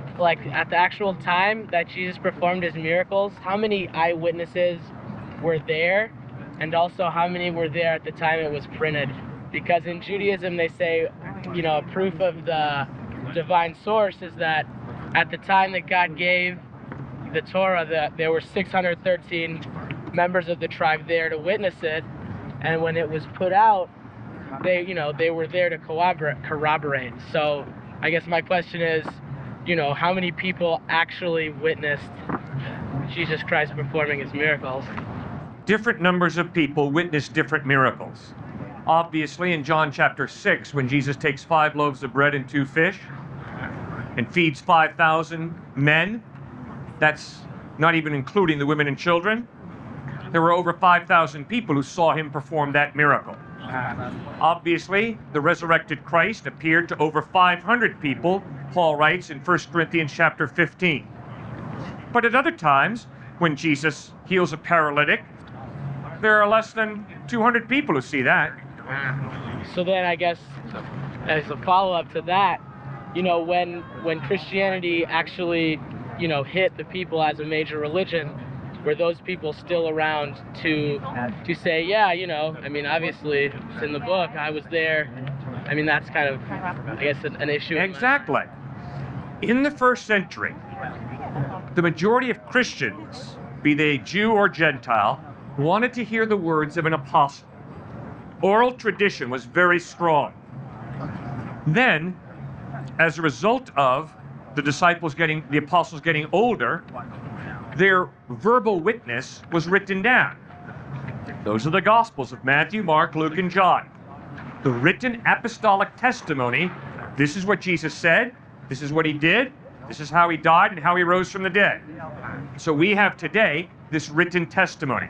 at the actual time that Jesus performed his miracles, how many eyewitnesses were there, and also how many were there at the time it was printed? Because in Judaism they say, proof of the divine source is that at the time that God gave the Torah, there were 613 members of the tribe there to witness it, and when it was put out, they were there to corroborate. So I guess my question is, how many people actually witnessed Jesus Christ performing his miracles? Different numbers of people witnessed different miracles. Obviously, in John chapter 6, when Jesus takes 5 loaves of bread and 2 fish and feeds 5,000 men, that's not even including the women and children, there were over 5,000 people who saw him perform that miracle. Obviously, the resurrected Christ appeared to over 500 people, Paul writes in 1 Corinthians chapter 15. But at other times, when Jesus heals a paralytic, there are less than 200 people who see that. So then I guess, as a follow-up to that, when Christianity actually, hit the people as a major religion, were those people still around to say, yeah, obviously it's in the book, I was there. That's kind of, I guess, an issue. Exactly. In the first century, the majority of Christians, be they Jew or Gentile, wanted to hear the words of an apostle. Oral tradition was very strong. Then, as a result of the apostles getting older, their verbal witness was written down. Those are the Gospels of Matthew, Mark, Luke, and John. The written apostolic testimony, this is what Jesus said, this is what he did, this is how he died, and how he rose from the dead. So we have today this written testimony.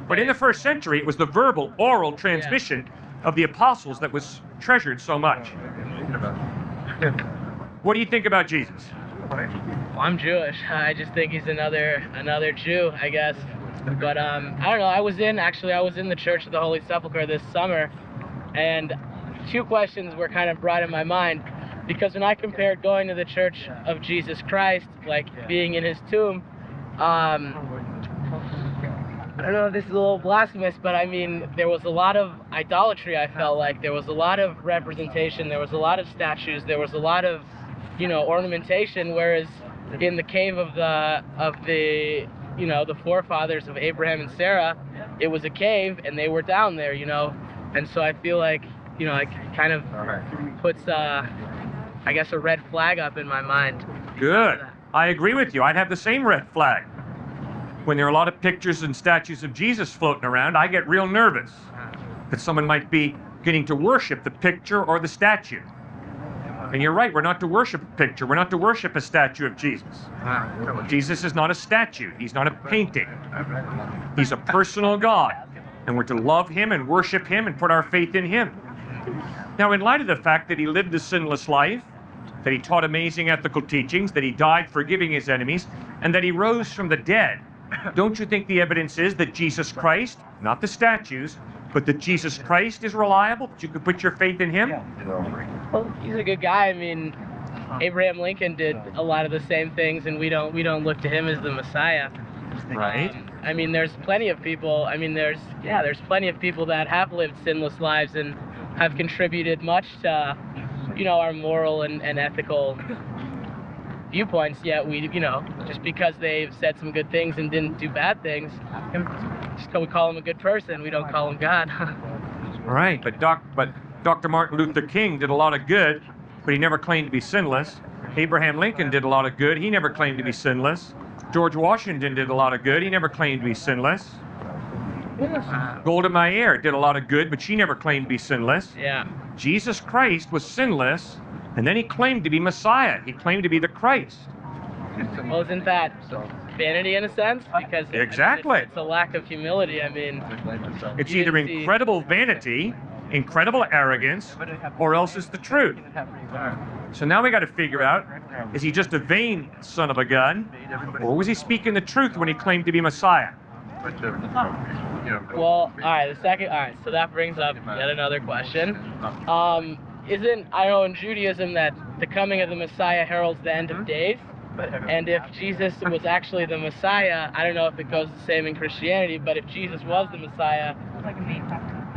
But in the first century, it was the verbal, oral transmission of the apostles that was treasured so much. What do you think about Jesus? Well, I'm Jewish. I just think he's another Jew, I guess. But I don't know. I was in the Church of the Holy Sepulchre this summer, and 2 questions were kind of brought in my mind. Because when I compared going to the Church of Jesus Christ, like being in his tomb, I don't know if this is a little blasphemous, but there was a lot of idolatry. I felt like there was a lot of representation, there was a lot of statues, there was a lot of, ornamentation. Whereas in the cave of the the forefathers of Abraham and Sarah, it was a cave and they were down there, And so I feel like, it kind of puts, I guess, a red flag up in my mind. Good. I agree with you. I'd have the same red flag. When there are a lot of pictures and statues of Jesus floating around, I get real nervous that someone might be getting to worship the picture or the statue. And you're right, we're not to worship a picture. We're not to worship a statue of Jesus. Jesus is not a statue. He's not a painting. He's a personal God. And we're to love him and worship him and put our faith in him. Now, in light of the fact that he lived a sinless life, that he taught amazing ethical teachings, that he died forgiving his enemies, and that he rose from the dead, don't you think the evidence is that Jesus Christ, not the statues, but that Jesus Christ is reliable, that you could put your faith in him? Well, he's a good guy. Abraham Lincoln did a lot of the same things, and we don't look to him as the Messiah. Right. There's plenty of people. There's plenty of people that have lived sinless lives and have contributed much to, our moral and ethical viewpoints. Yet we, just because they've said some good things and didn't do bad things, we call him a good person. We don't call him God. Right. But Dr. Martin Luther King did a lot of good, but he never claimed to be sinless. Abraham Lincoln did a lot of good. He never claimed to be sinless. George Washington did a lot of good. He never claimed to be sinless. Golda Meir did a lot of good, but she never claimed to be sinless. Yeah. Jesus Christ was sinless, and then he claimed to be Messiah. He claimed to be the Christ. Well, isn't that vanity in a sense? Because exactly. It's a lack of humility. It's either incredible vanity, incredible arrogance, or else it's the truth. So now we got to figure out, is he just a vain son of a gun, or was he speaking the truth when he claimed to be Messiah? Well, so that brings up yet another question. I know in Judaism that the coming of the Messiah heralds the end of days. And if Jesus was actually the Messiah, I don't know if it goes the same in Christianity, but if Jesus was the Messiah,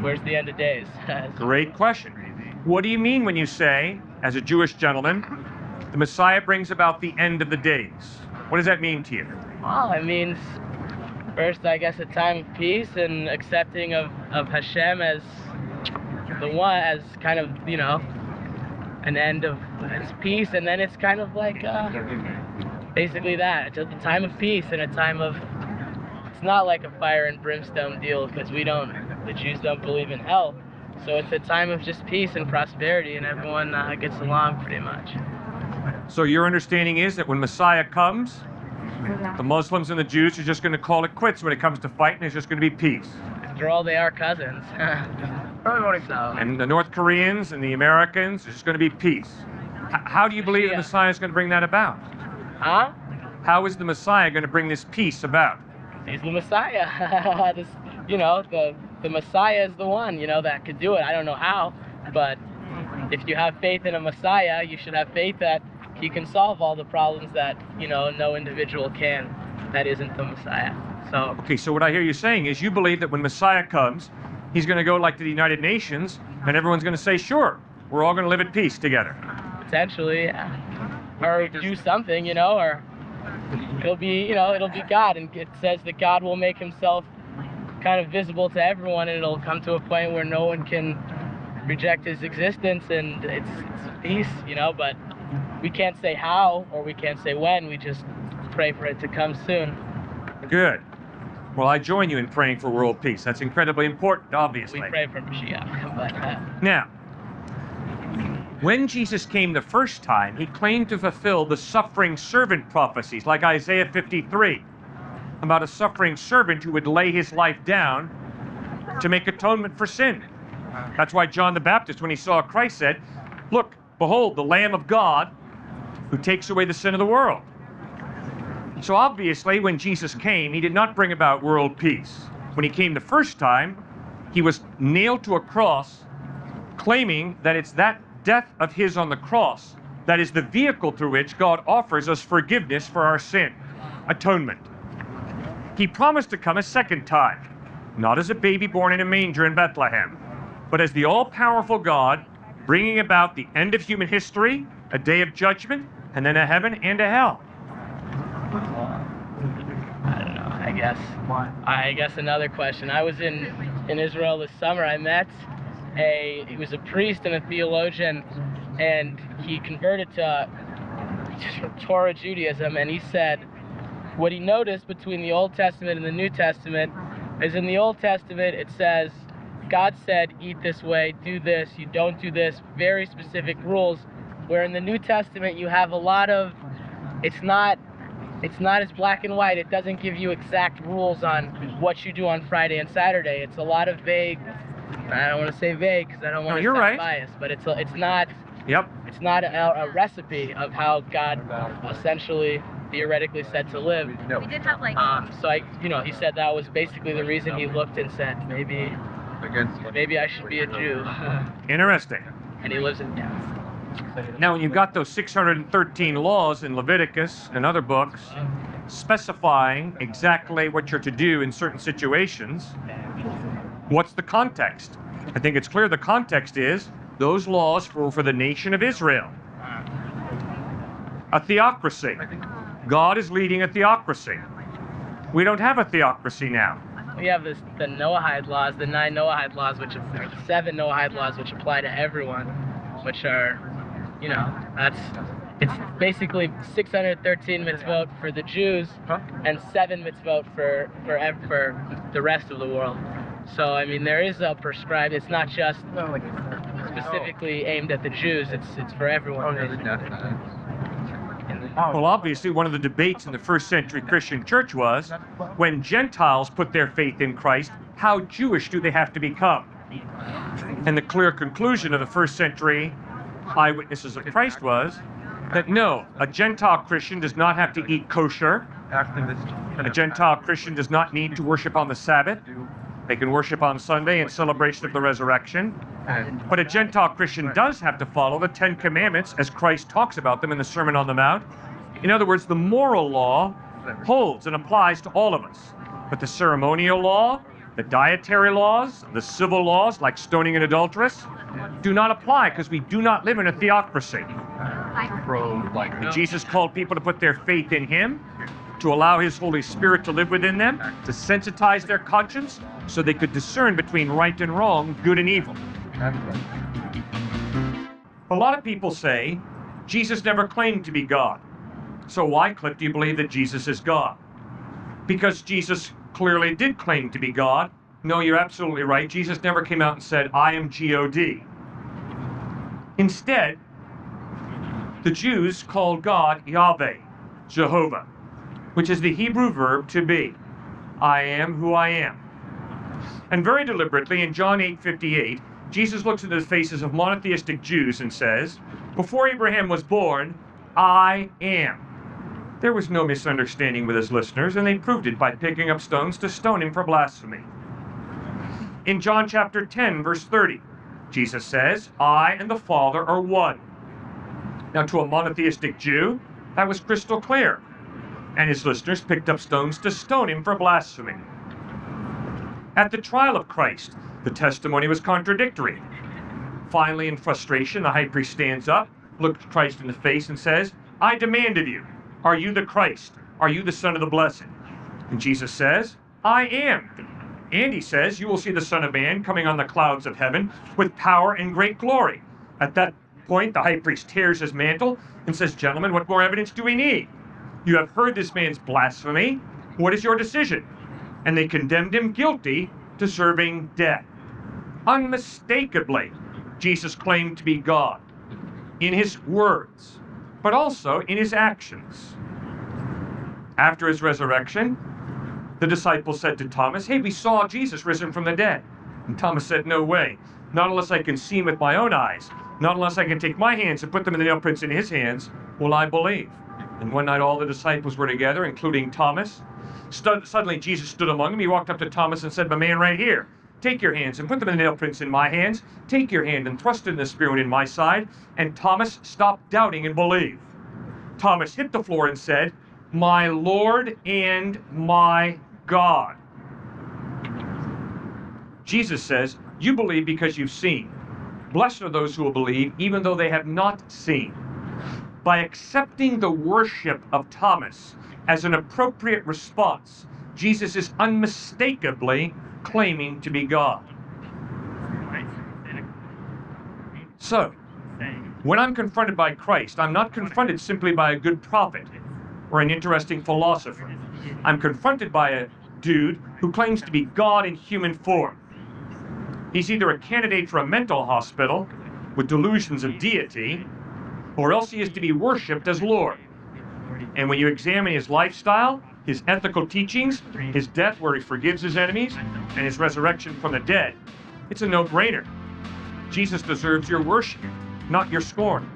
where's the end of days? Great question. What do you mean when you say, as a Jewish gentleman, the Messiah brings about the end of the days? What does that mean to you? Well, it means, first, I guess, a time of peace and accepting of Hashem as the one, as kind of, you know, an end of its peace, and then it's kind of like basically that. It's a time of peace and a time of, it's not like a fire and brimstone deal, because the Jews don't believe in hell. So it's a time of just peace and prosperity, and everyone gets along pretty much. So your understanding is that when Messiah comes, the Muslims and the Jews are just going to call it quits when it comes to fighting. There's just going to be peace. After all, they are cousins. So. And the North Koreans and the Americans, there's just going to be peace. How do you believe the Messiah is going to bring that about? Huh? How is the Messiah going to bring this peace about? He's the Messiah. You know, the Messiah is the one, you know, that could do it. I don't know how, but if you have faith in a Messiah, you should have faith that he can solve all the problems that, you know, no individual can that isn't the Messiah. So. Okay, so what I hear you saying is you believe that when Messiah comes, he's going to go like to the United Nations, and everyone's going to say, sure, we're all going to live at peace together. Potentially, yeah. Or do something, you know, or it'll be, you know, it'll be God, and it says that God will make himself kind of visible to everyone, and it'll come to a point where no one can reject his existence, and it's peace, you know, but we can't say how, or we can't say when, we just pray for it to come soon. Good. Well, I join you in praying for world peace. That's incredibly important, obviously. We pray for Mashiach. But, Now, when Jesus came the first time, he claimed to fulfill the suffering servant prophecies, like Isaiah 53, about a suffering servant who would lay his life down to make atonement for sin. That's why John the Baptist, when he saw Christ, said, look, behold, the Lamb of God who takes away the sin of the world. So obviously, when Jesus came, he did not bring about world peace. When he came the first time, he was nailed to a cross, claiming that it's that death of his on the cross that is the vehicle through which God offers us forgiveness for our sin, atonement. He promised to come a second time, not as a baby born in a manger in Bethlehem, but as the all-powerful God, bringing about the end of human history, a day of judgment, and then a heaven and a hell. I don't know, I guess another question. I was in Israel this summer. I met he was a priest and a theologian, and he converted to Torah Judaism, and he said what he noticed between the Old Testament and the New Testament is in the Old Testament it says God said eat this way, do this, you don't do this, very specific rules, where in the New Testament you have a lot of, it's not as black and white. It doesn't give you exact rules on what you do on Friday and Saturday. It's a lot of vague. I don't want to say vague because I don't want to sound biased, but it's not. Yep. It's not a recipe of how God essentially theoretically said to live. No. We did have like. So he said that was basically the reason he looked and said maybe I should be a Jew. Interesting. And he lives in. Now, when you've got those 613 laws in Leviticus and other books specifying exactly what you're to do in certain situations, what's the context? I think it's clear the context is those laws were for the nation of Israel. A theocracy. God is leading a theocracy. We don't have a theocracy now. We have the Noahide laws, the 9 Noahide laws, or the 7 Noahide laws, which apply to everyone, which are, it's basically 613 mitzvot for the Jews and 7 mitzvot for the rest of the world. So, I mean, there is a prescribed, it's not just specifically aimed at the Jews, it's for everyone. Well, obviously, one of the debates in the first century Christian church was, when Gentiles put their faith in Christ, how Jewish do they have to become? And the clear conclusion of the first century eyewitnesses of Christ was that no, a Gentile Christian does not have to eat kosher. A Gentile Christian does not need to worship on the Sabbath. They can worship on Sunday in celebration of the resurrection. But a Gentile Christian does have to follow the 10 Commandments as Christ talks about them in the Sermon on the Mount. In other words, the moral law holds and applies to all of us. But the ceremonial law, the dietary laws, the civil laws like stoning an adulteress, do not apply because we do not live in a theocracy. And Jesus called people to put their faith in him, to allow his Holy Spirit to live within them, to sensitize their conscience so they could discern between right and wrong, good and evil. A lot of people say Jesus never claimed to be God. So why, Cliffe, do you believe that Jesus is God? Because Jesus clearly did claim to be God. No, you're absolutely right. Jesus never came out and said, I am God. Instead, the Jews called God Yahweh, Jehovah, which is the Hebrew verb to be. I am who I am. And very deliberately, in John 8:58, Jesus looks into the faces of monotheistic Jews and says, before Abraham was born, I am. There was no misunderstanding with his listeners, and they proved it by picking up stones to stone him for blasphemy. In John chapter 10, verse 30, Jesus says, I and the Father are one. Now, to a monotheistic Jew, that was crystal clear, and his listeners picked up stones to stone him for blasphemy. At the trial of Christ, the testimony was contradictory. Finally, in frustration, the high priest stands up, looks Christ in the face, and says, I demand of you, are you the Christ? Are you the Son of the Blessed? And Jesus says, I am. And he says, you will see the Son of Man coming on the clouds of heaven with power and great glory. At that point, the high priest tears his mantle and says, gentlemen, what more evidence do we need? You have heard this man's blasphemy. What is your decision? And they condemned him guilty to serving death. Unmistakably, Jesus claimed to be God in his words, but also in his actions. After his resurrection, the disciples said to Thomas, hey, we saw Jesus risen from the dead. And Thomas said, no way. Not unless I can see him with my own eyes. Not unless I can take my hands and put them in the nail prints in his hands, will I believe. And one night all the disciples were together, including Thomas. Suddenly Jesus stood among them. He walked up to Thomas and said, my man right here, take your hands and put them in the nail prints in my hands. Take your hand and thrust in the spear in my side. And Thomas stopped doubting and believed. Thomas hit the floor and said, my Lord and my God. Jesus says, you believe because you've seen. Blessed are those who will believe even though they have not seen. By accepting the worship of Thomas as an appropriate response, Jesus is unmistakably claiming to be God. So, when I'm confronted by Christ, I'm not confronted simply by a good prophet or an interesting philosopher. I'm confronted by a dude who claims to be God in human form. He's either a candidate for a mental hospital with delusions of deity, or else he is to be worshipped as Lord. And when you examine his lifestyle, his ethical teachings, his death where he forgives his enemies, and his resurrection from the dead, it's a no-brainer. Jesus deserves your worship, not your scorn.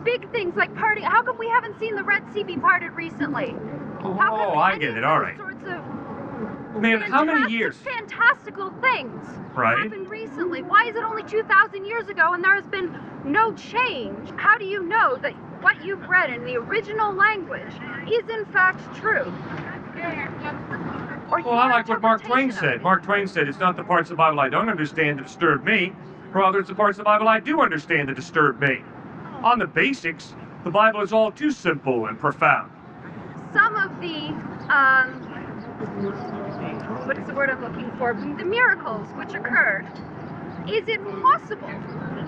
Big things like parting. How come we haven't seen the Red Sea be parted recently? Oh, I get it. All right. Sorts of man, how many years? Fantastical things happened recently. Why is it only 2,000 years ago and there has been no change? How do you know that what you've read in the original language is in fact true? Well, I like what Mark Twain said. Mark Twain said, it's not the parts of the Bible I don't understand that disturb me, rather it's the parts of the Bible I do understand that disturb me. On the basics, the Bible is all too simple and profound. Some of the, what is the word I'm looking for? The miracles which occurred. Is it possible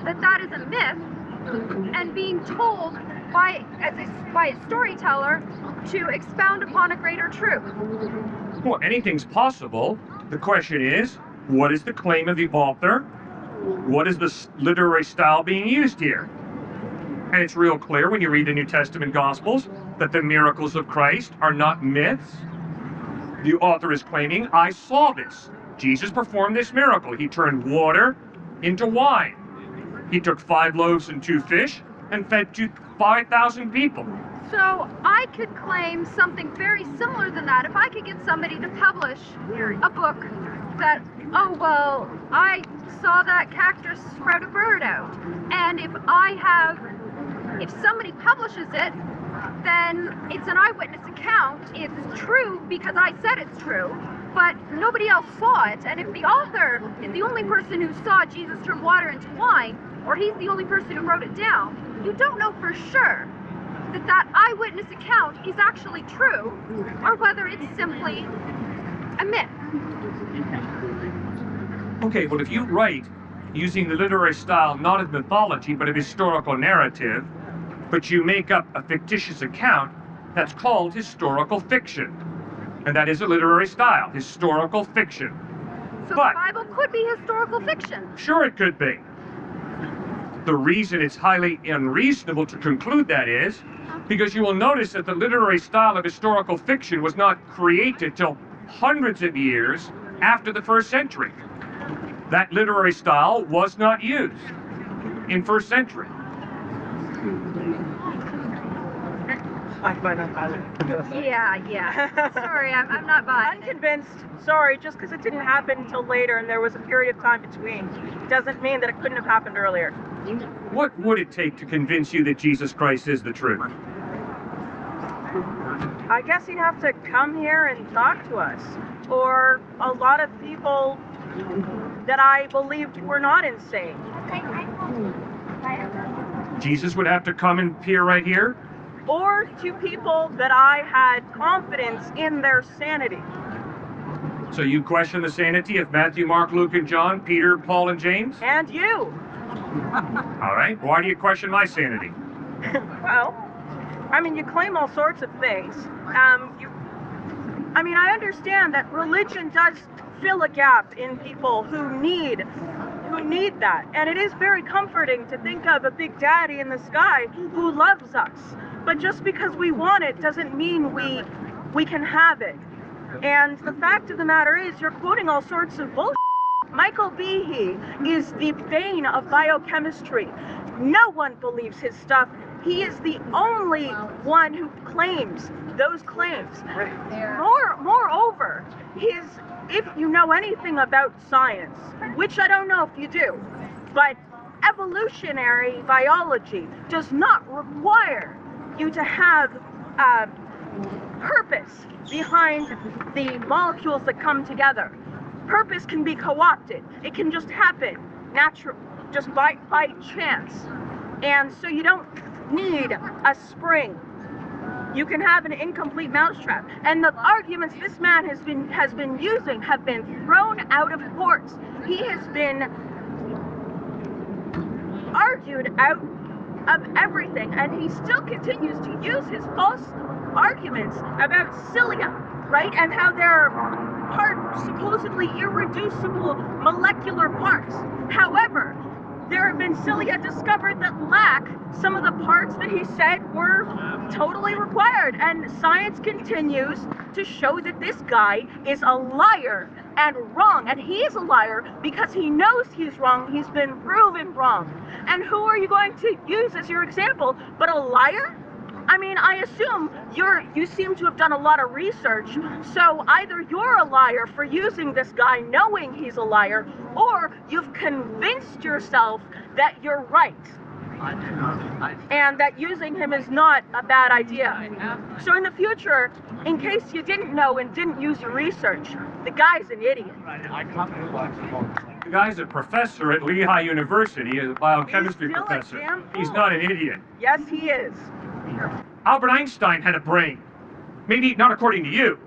that that is a myth and being told by a storyteller to expound upon a greater truth? Well, anything's possible. The question is, what is the claim of the author? What is the literary style being used here? And it's real clear when you read the New Testament Gospels that the miracles of Christ are not myths. The author is claiming, I saw this. Jesus performed this miracle. He turned water into wine. He took 5 loaves and 2 fish, and fed 5,000 people. So I could claim something very similar than that if I could get somebody to publish a book that, oh, well, I saw that cactus sprout a bird out. And if somebody publishes it, then it's an eyewitness account. It's true because I said it's true, but nobody else saw it. And if the author is the only person who saw Jesus turn water into wine, or he's the only person who wrote it down, you don't know for sure that eyewitness account is actually true, or whether it's simply a myth. Okay, well, if you write using the literary style not of mythology but of historical narrative, but you make up a fictitious account, that's called historical fiction. And that is a literary style, historical fiction. So But the Bible could be historical fiction. sure, it could be. The reason it's highly unreasonable to conclude that is because you will notice that the literary style of historical fiction was not created till hundreds of years after the first century. That literary style was not used in first century. Yeah. Sorry, I'm not buying it. Unconvinced. Sorry, just because it didn't happen until later and there was a period of time between doesn't mean that it couldn't have happened earlier. What would it take to convince you that Jesus Christ is the truth? I guess he'd have to come here and talk to us. Or a lot of people that I believed were not insane. Jesus would have to come and appear right here? Or to people that I had confidence in their sanity. So you question the sanity of Matthew, Mark, Luke, and John, Peter, Paul, and James? And you. All right, why do you question my sanity? Well, I mean, you claim all sorts of things. I understand that religion does fill a gap in people who need that. And it is very comforting to think of a big daddy in the sky who loves us. But just because we want it doesn't mean we can have it. And the fact of the matter is, you're quoting all sorts of bullshit. Michael Behe is the bane of biochemistry. No one believes his stuff. He is the only one who claims those claims. Moreover, if you know anything about science, which I don't know if you do, but evolutionary biology does not require you to have purpose behind the molecules that come together. Purpose can be co-opted. It can just happen natural, just by chance. And so you don't need a spring. You can have an incomplete mousetrap. And the arguments this man has been using have been thrown out of court. He has been argued out of everything, and he still continues to use his false arguments about cilia, right? And how they're supposedly irreducible molecular parts. However, there have been cilia discovered that lack some of the parts that he said were totally required. And science continues to show that this guy is a liar and wrong. And he is a liar because he knows he's wrong. He's been proven wrong. And who are you going to use as your example but a liar? I mean, I assume you seem to have done a lot of research, so either you're a liar for using this guy knowing he's a liar, or you've convinced yourself that you're right, and that using him is not a bad idea. So in the future, in case you didn't know and didn't use your research, the guy's an idiot. The guy's a professor at Lehigh University, a biochemistry He's still professor. a damn fool. He's not an idiot. Yes, he is. Albert Einstein had a brain. Maybe not according to you,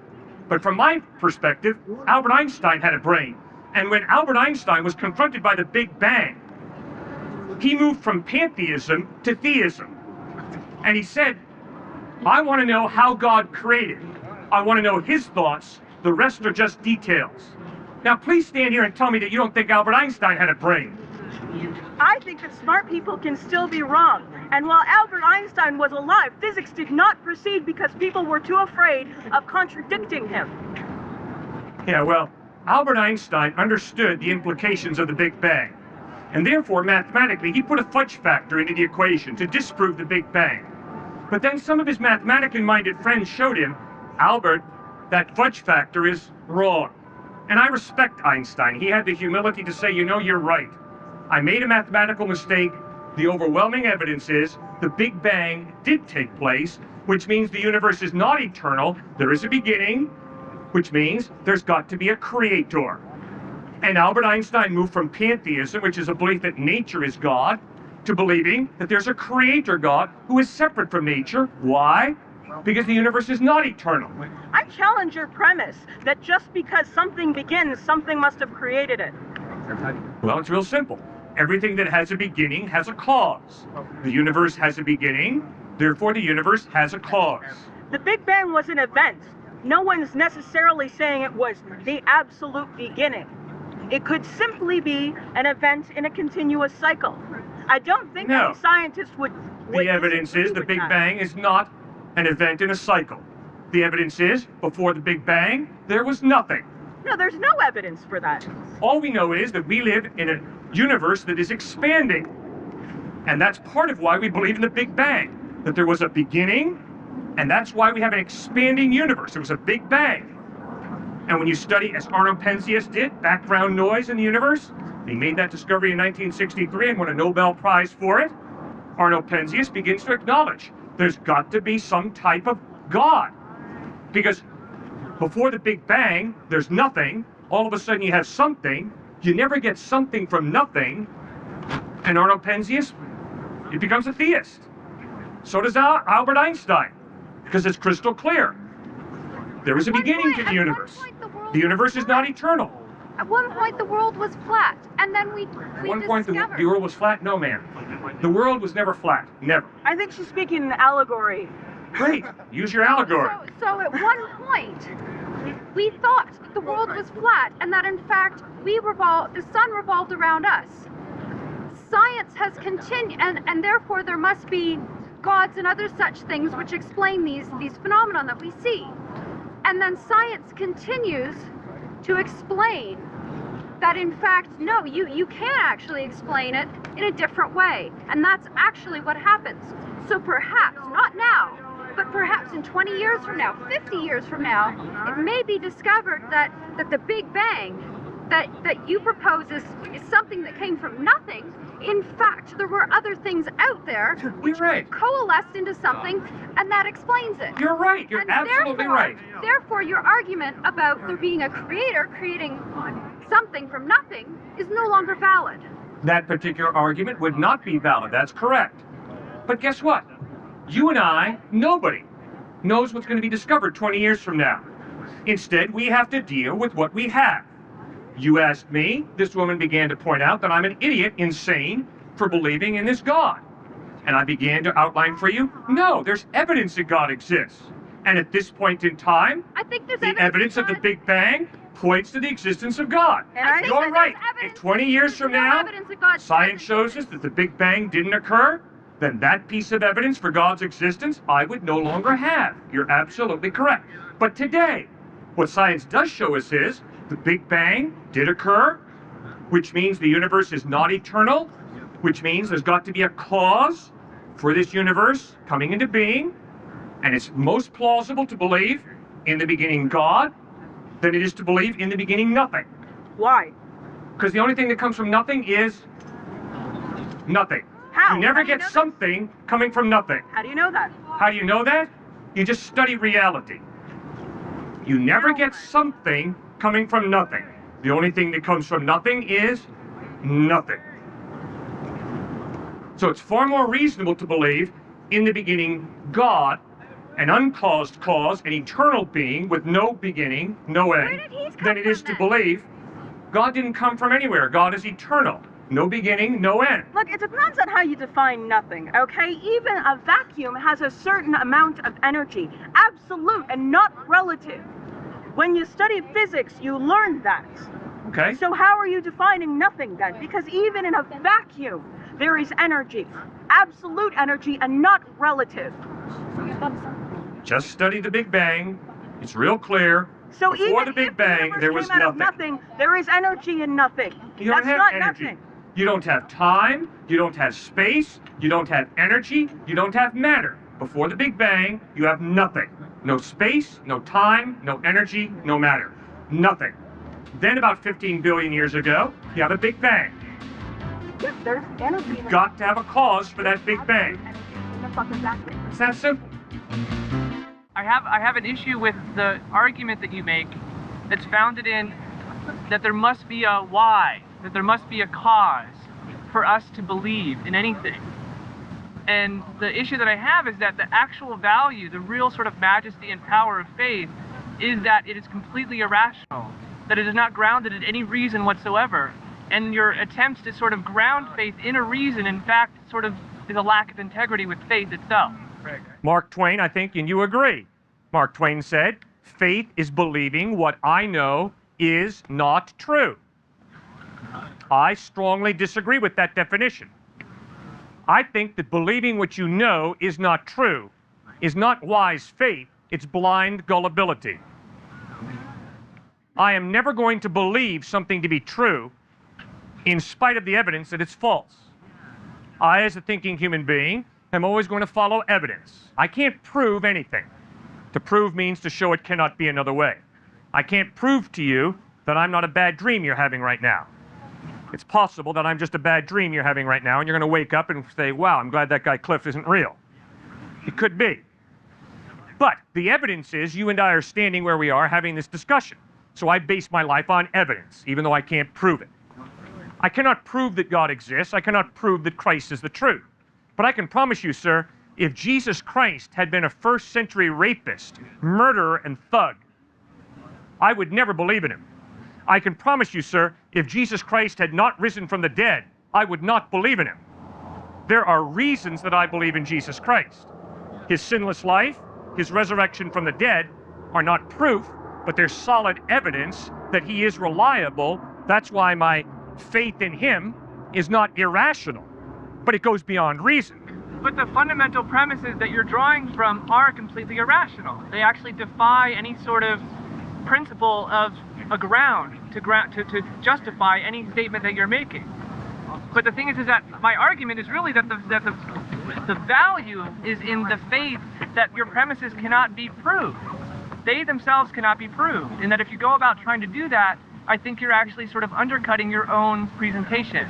but from my perspective, Albert Einstein had a brain. And when Albert Einstein was confronted by the Big Bang, he moved from pantheism to theism. And he said, I want to know how God created. I want to know his thoughts. The rest are just details. Now, please stand here and tell me that you don't think Albert Einstein had a brain. I think that smart people can still be wrong. And while Albert Einstein was alive, physics did not proceed because people were too afraid of contradicting him. Yeah, well, Albert Einstein understood the implications of the Big Bang. And therefore, mathematically, he put a fudge factor into the equation to disprove the Big Bang. But then some of his mathematically minded friends showed him, Albert, that fudge factor is wrong. And I respect Einstein. He had the humility to say, you know, you're right. I made a mathematical mistake. The overwhelming evidence is the Big Bang did take place, which means the universe is not eternal. There is a beginning, which means there's got to be a creator. And Albert Einstein moved from pantheism, which is a belief that nature is God, to believing that there's a creator God who is separate from nature. Why? Because the universe is not eternal. I challenge your premise that just because something begins, something must have created it. Well, it's real simple. Everything that has a beginning has a cause. The universe has a beginning, therefore the universe has a cause. The Big Bang was an event. No one's necessarily saying it was the absolute beginning. It could simply be an event in a continuous cycle. I don't think any scientist would The evidence is the Big Bang is not an event in a cycle. The evidence is, before the Big Bang, there was nothing. No, there's no evidence for that. All we know is that we live in a universe that is expanding. And that's part of why we believe in the Big Bang. That there was a beginning, and that's why we have an expanding universe. There was a Big Bang. And when you study, as Arno Penzias did, background noise in the universe, he made that discovery in 1963 and won a Nobel Prize for it. Arno Penzias begins to acknowledge there's got to be some type of God. Because before the Big Bang, there's nothing. All of a sudden you have something. You never get something from nothing. And Arno Penzias, he becomes a theist. So does Albert Einstein, because it's crystal clear. There is a beginning to the universe. The universe is not eternal. At one point, the world was flat, and then we At one point, the world was flat? No, man. The world was never flat. Never. I think she's speaking in allegory. Great. Use your allegory. So at one point, we thought the world was flat, and that in fact the sun revolved around us. Science has continued, and therefore there must be gods and other such things which explain these phenomena that we see. And then science continues to explain that in fact, no, you can actually explain it in a different way. And that's actually what happens. So perhaps, not now, but perhaps in 20 years from now, 50 years from now, it may be discovered that the Big Bang that you propose is something that came from nothing. In fact, there were other things out there which coalesced into something, and that explains it. You're right. You're absolutely right. Therefore, your argument about there being a creator creating something from nothing is no longer valid. That particular argument would not be valid. That's correct. But guess what? You and I, nobody, knows what's going to be discovered 20 years from now. Instead, we have to deal with what we have. You asked me, this woman began to point out that I'm an idiot, insane, for believing in this God. And I began to outline for you, no, there's evidence that God exists. And at this point in time, I think there's the evidence of the Big Bang points to the existence of God. And You're right. If 20 years from now, science shows us that the Big Bang didn't occur, then that piece of evidence for God's existence I would no longer have. You're absolutely correct. But today, what science does show us is the Big Bang did occur, which means the universe is not eternal, which means there's got to be a cause for this universe coming into being, and it's most plausible to believe in the beginning God than it is to believe in the beginning nothing. Why? Because the only thing that comes from nothing is nothing. How? You never How do you get know something coming from nothing. How do you know that? How do you know that? You just study reality. You never get something coming from nothing. The only thing that comes from nothing is nothing. So it's far more reasonable to believe in the beginning God, an uncaused cause, an eternal being with no beginning, no end, than it is to believe God didn't come from anywhere. God is eternal. No beginning, no end. Look, it depends on how you define nothing, okay? Even a vacuum has a certain amount of energy, absolute and not relative. When you study physics, you learn that. Okay. So how are you defining nothing then? Because even in a vacuum, there is energy, absolute energy and not relative. Just study the Big Bang. It's real clear. So Before even the Big if Bang, the there universe was came out of nothing. There is energy in nothing. You don't That's have not energy. nothing. You don't have time, you don't have space, you don't have energy, you don't have matter. Before the Big Bang, you have nothing. No space, no time, no energy, no matter. Nothing. Then about 15 billion years ago, you have a Big Bang. If there's energy in Got to have a cause for that Big Bang. the fucking vacuum. It's that simple. I have an issue with the argument that you make that's founded in that there must be a why, that there must be a cause for us to believe in anything. And the issue that I have is that the actual value, the real sort of majesty and power of faith is that it is completely irrational, that it is not grounded in any reason whatsoever. And your attempts to sort of ground faith in a reason, in fact, sort of is a lack of integrity with faith itself. Mark Twain, I think, and you agree. Mark Twain said, faith is believing what I know is not true. I strongly disagree with that definition. I think that believing what you know is not true is not wise faith, it's blind gullibility. I am never going to believe something to be true in spite of the evidence that it's false. I, as a thinking human being, am always going to follow evidence. I can't prove anything. To prove means to show it cannot be another way. I can't prove to you that I'm not a bad dream you're having right now. It's possible that I'm just a bad dream you're having right now, and you're going to wake up and say, wow, I'm glad that guy Cliffe isn't real. It could be. But the evidence is you and I are standing where we are having this discussion. So I base my life on evidence, even though I can't prove it. I cannot prove that God exists. I cannot prove that Christ is the truth. But I can promise you, sir, if Jesus Christ had been a first-century rapist, murderer, and thug, I would never believe in him. I can promise you, sir, if Jesus Christ had not risen from the dead, I would not believe in him. There are reasons that I believe in Jesus Christ. His sinless life, his resurrection from the dead are not proof, but they're solid evidence that he is reliable. That's why my faith in him is not irrational, but it goes beyond reason. But the fundamental premises that you're drawing from are completely irrational. They actually defy any sort of principle of a ground to justify any statement that you're making. But the thing is that my argument is really that the value is in the faith that your premises cannot be proved. They themselves cannot be proved. And that if you go about trying to do that, I think you're actually sort of undercutting your own presentation.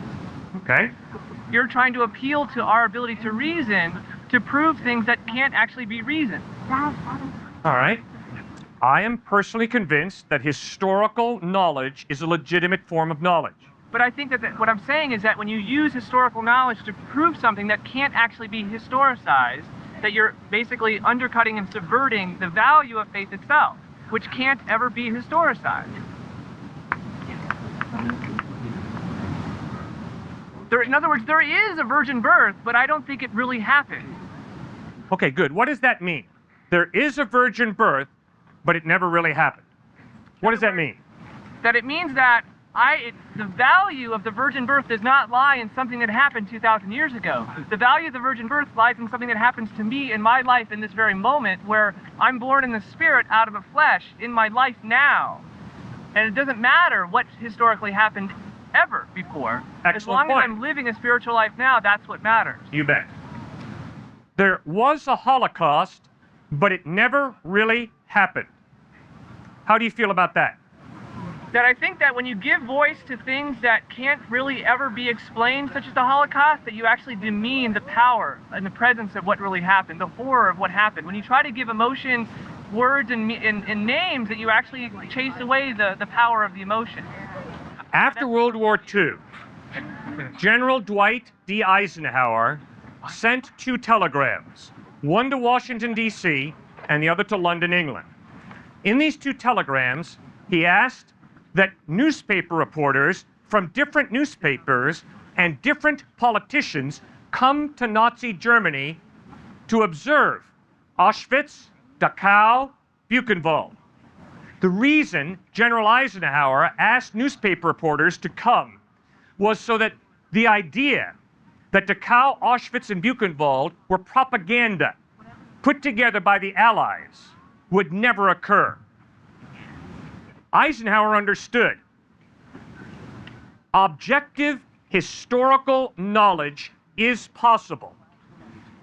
Okay. You're trying to appeal to our ability to reason to prove things that can't actually be reasoned. All right. I am personally convinced that historical knowledge is a legitimate form of knowledge. But I think that what I'm saying is that when you use historical knowledge to prove something that can't actually be historicized, that you're basically undercutting and subverting the value of faith itself, which can't ever be historicized. In other words, there is a virgin birth, but I don't think it really happened. Okay, good. What does that mean? There is a virgin birth, but it never really happened. What does that mean? That it means that the value of the virgin birth does not lie in something that happened 2,000 years ago. The value of the virgin birth lies in something that happens to me in my life in this very moment, where I'm born in the spirit out of the flesh in my life now. And it doesn't matter what historically happened ever before. Excellent as long point. as I'm living a spiritual life now, that's what matters. You bet. There was a Holocaust, but it never really happened. How do you feel about that? That I think that when you give voice to things that can't really ever be explained, such as the Holocaust, that you actually demean the power and the presence of what really happened, the horror of what happened. When you try to give emotion words and names, that you actually chase away the power of the emotion. After World War II, General Dwight D. Eisenhower sent 2 telegrams, one to Washington, D.C., and the other to London, England. In these 2 telegrams, he asked that newspaper reporters from different newspapers and different politicians come to Nazi Germany to observe Auschwitz, Dachau, Buchenwald. The reason General Eisenhower asked newspaper reporters to come was so that the idea that Dachau, Auschwitz, and Buchenwald were propaganda put together by the Allies would never occur. Eisenhower understood objective historical knowledge is possible.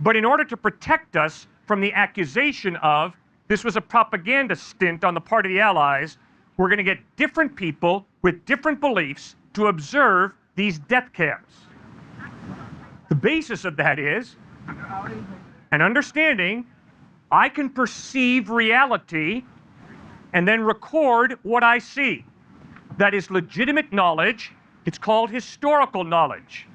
But in order to protect us from the accusation of this was a propaganda stint on the part of the Allies, we're going to get different people with different beliefs to observe these death camps. The basis of that is an understanding I can perceive reality and then record what I see. That is legitimate knowledge. It's called historical knowledge.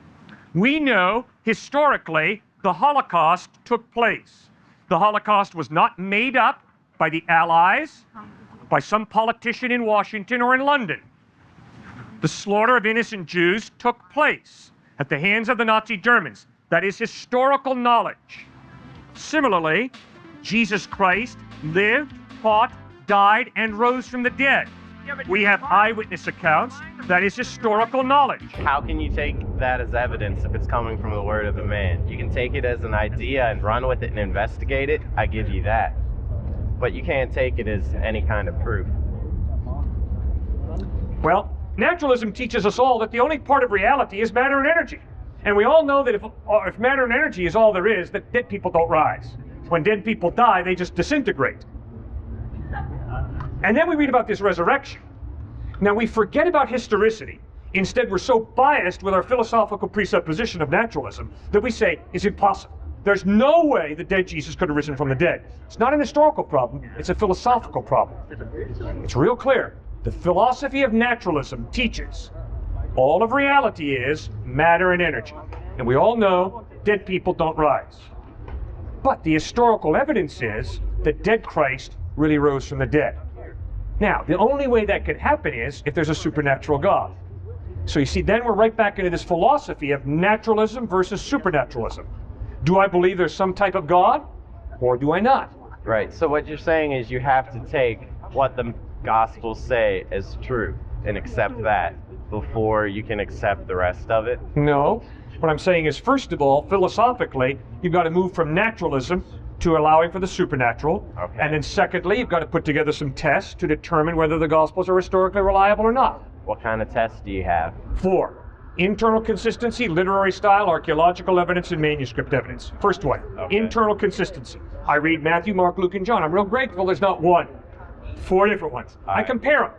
We know historically the Holocaust took place. The Holocaust was not made up by the Allies, by some politician in Washington or in London. The slaughter of innocent Jews took place at the hands of the Nazi Germans. That is historical knowledge. Similarly, Jesus Christ lived, taught, died, and rose from the dead. We have eyewitness accounts. That is historical knowledge. How can you take that as evidence if it's coming from the word of a man? You can take it as an idea and run with it and investigate it. I give you that. But you can't take it as any kind of proof. Well, naturalism teaches us all that the only part of reality is matter and energy. And we all know that if matter and energy is all there is, that dead people don't rise. When dead people die, they just disintegrate. And then we read about this resurrection. Now we forget about historicity. Instead, we're so biased with our philosophical presupposition of naturalism that we say it's impossible. There's no way the dead Jesus could have risen from the dead. It's not an historical problem, it's a philosophical problem. It's real clear. The philosophy of naturalism teaches all of reality is matter and energy. And we all know dead people don't rise. But the historical evidence is that dead Christ really rose from the dead. Now, the only way that could happen is if there's a supernatural God. So you see, then we're right back into this philosophy of naturalism versus supernaturalism. Do I believe there's some type of God, or do I not? Right, so what you're saying is you have to take what the Gospels say as true and accept that before you can accept the rest of it? No. What I'm saying is, first of all, philosophically, you've got to move from naturalism to allowing for the supernatural. Okay. And then secondly, you've got to put together some tests to determine whether the Gospels are historically reliable or not. What kind of tests do you have? 4. Internal consistency, literary style, archaeological evidence, and manuscript evidence. First one, Okay. Internal consistency. I read Matthew, Mark, Luke, and John. I'm real grateful there's not one. 4 different ones. I compare them.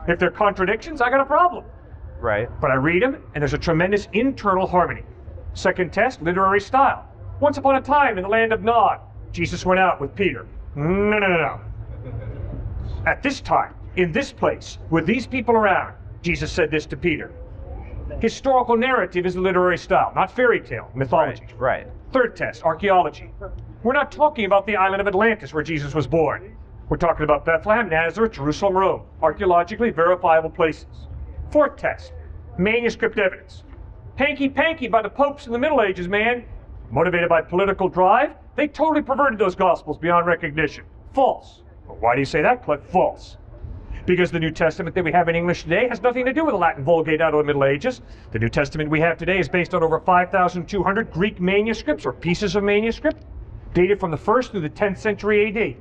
If they're contradictions, I got a problem. Right. But I read them, and there's a tremendous internal harmony. Second test, literary style. Once upon a time in the land of Nod, Jesus went out with Peter. No. At this time, in this place, with these people around, Jesus said this to Peter. Historical narrative is the literary style, not fairy tale, mythology. Right. Third test, archaeology. We're not talking about the island of Atlantis where Jesus was born. We're talking about Bethlehem, Nazareth, Jerusalem, Rome. Archaeologically verifiable places. Fourth test, manuscript evidence. Hanky-panky by the popes in the Middle Ages, man. Motivated by political drive, they totally perverted those Gospels beyond recognition. False. Well, why do you say that, Cliffe? False. Because the New Testament that we have in English today has nothing to do with the Latin Vulgate out of the Middle Ages. The New Testament we have today is based on over 5,200 Greek manuscripts or pieces of manuscript dated from the 1st through the 10th century AD.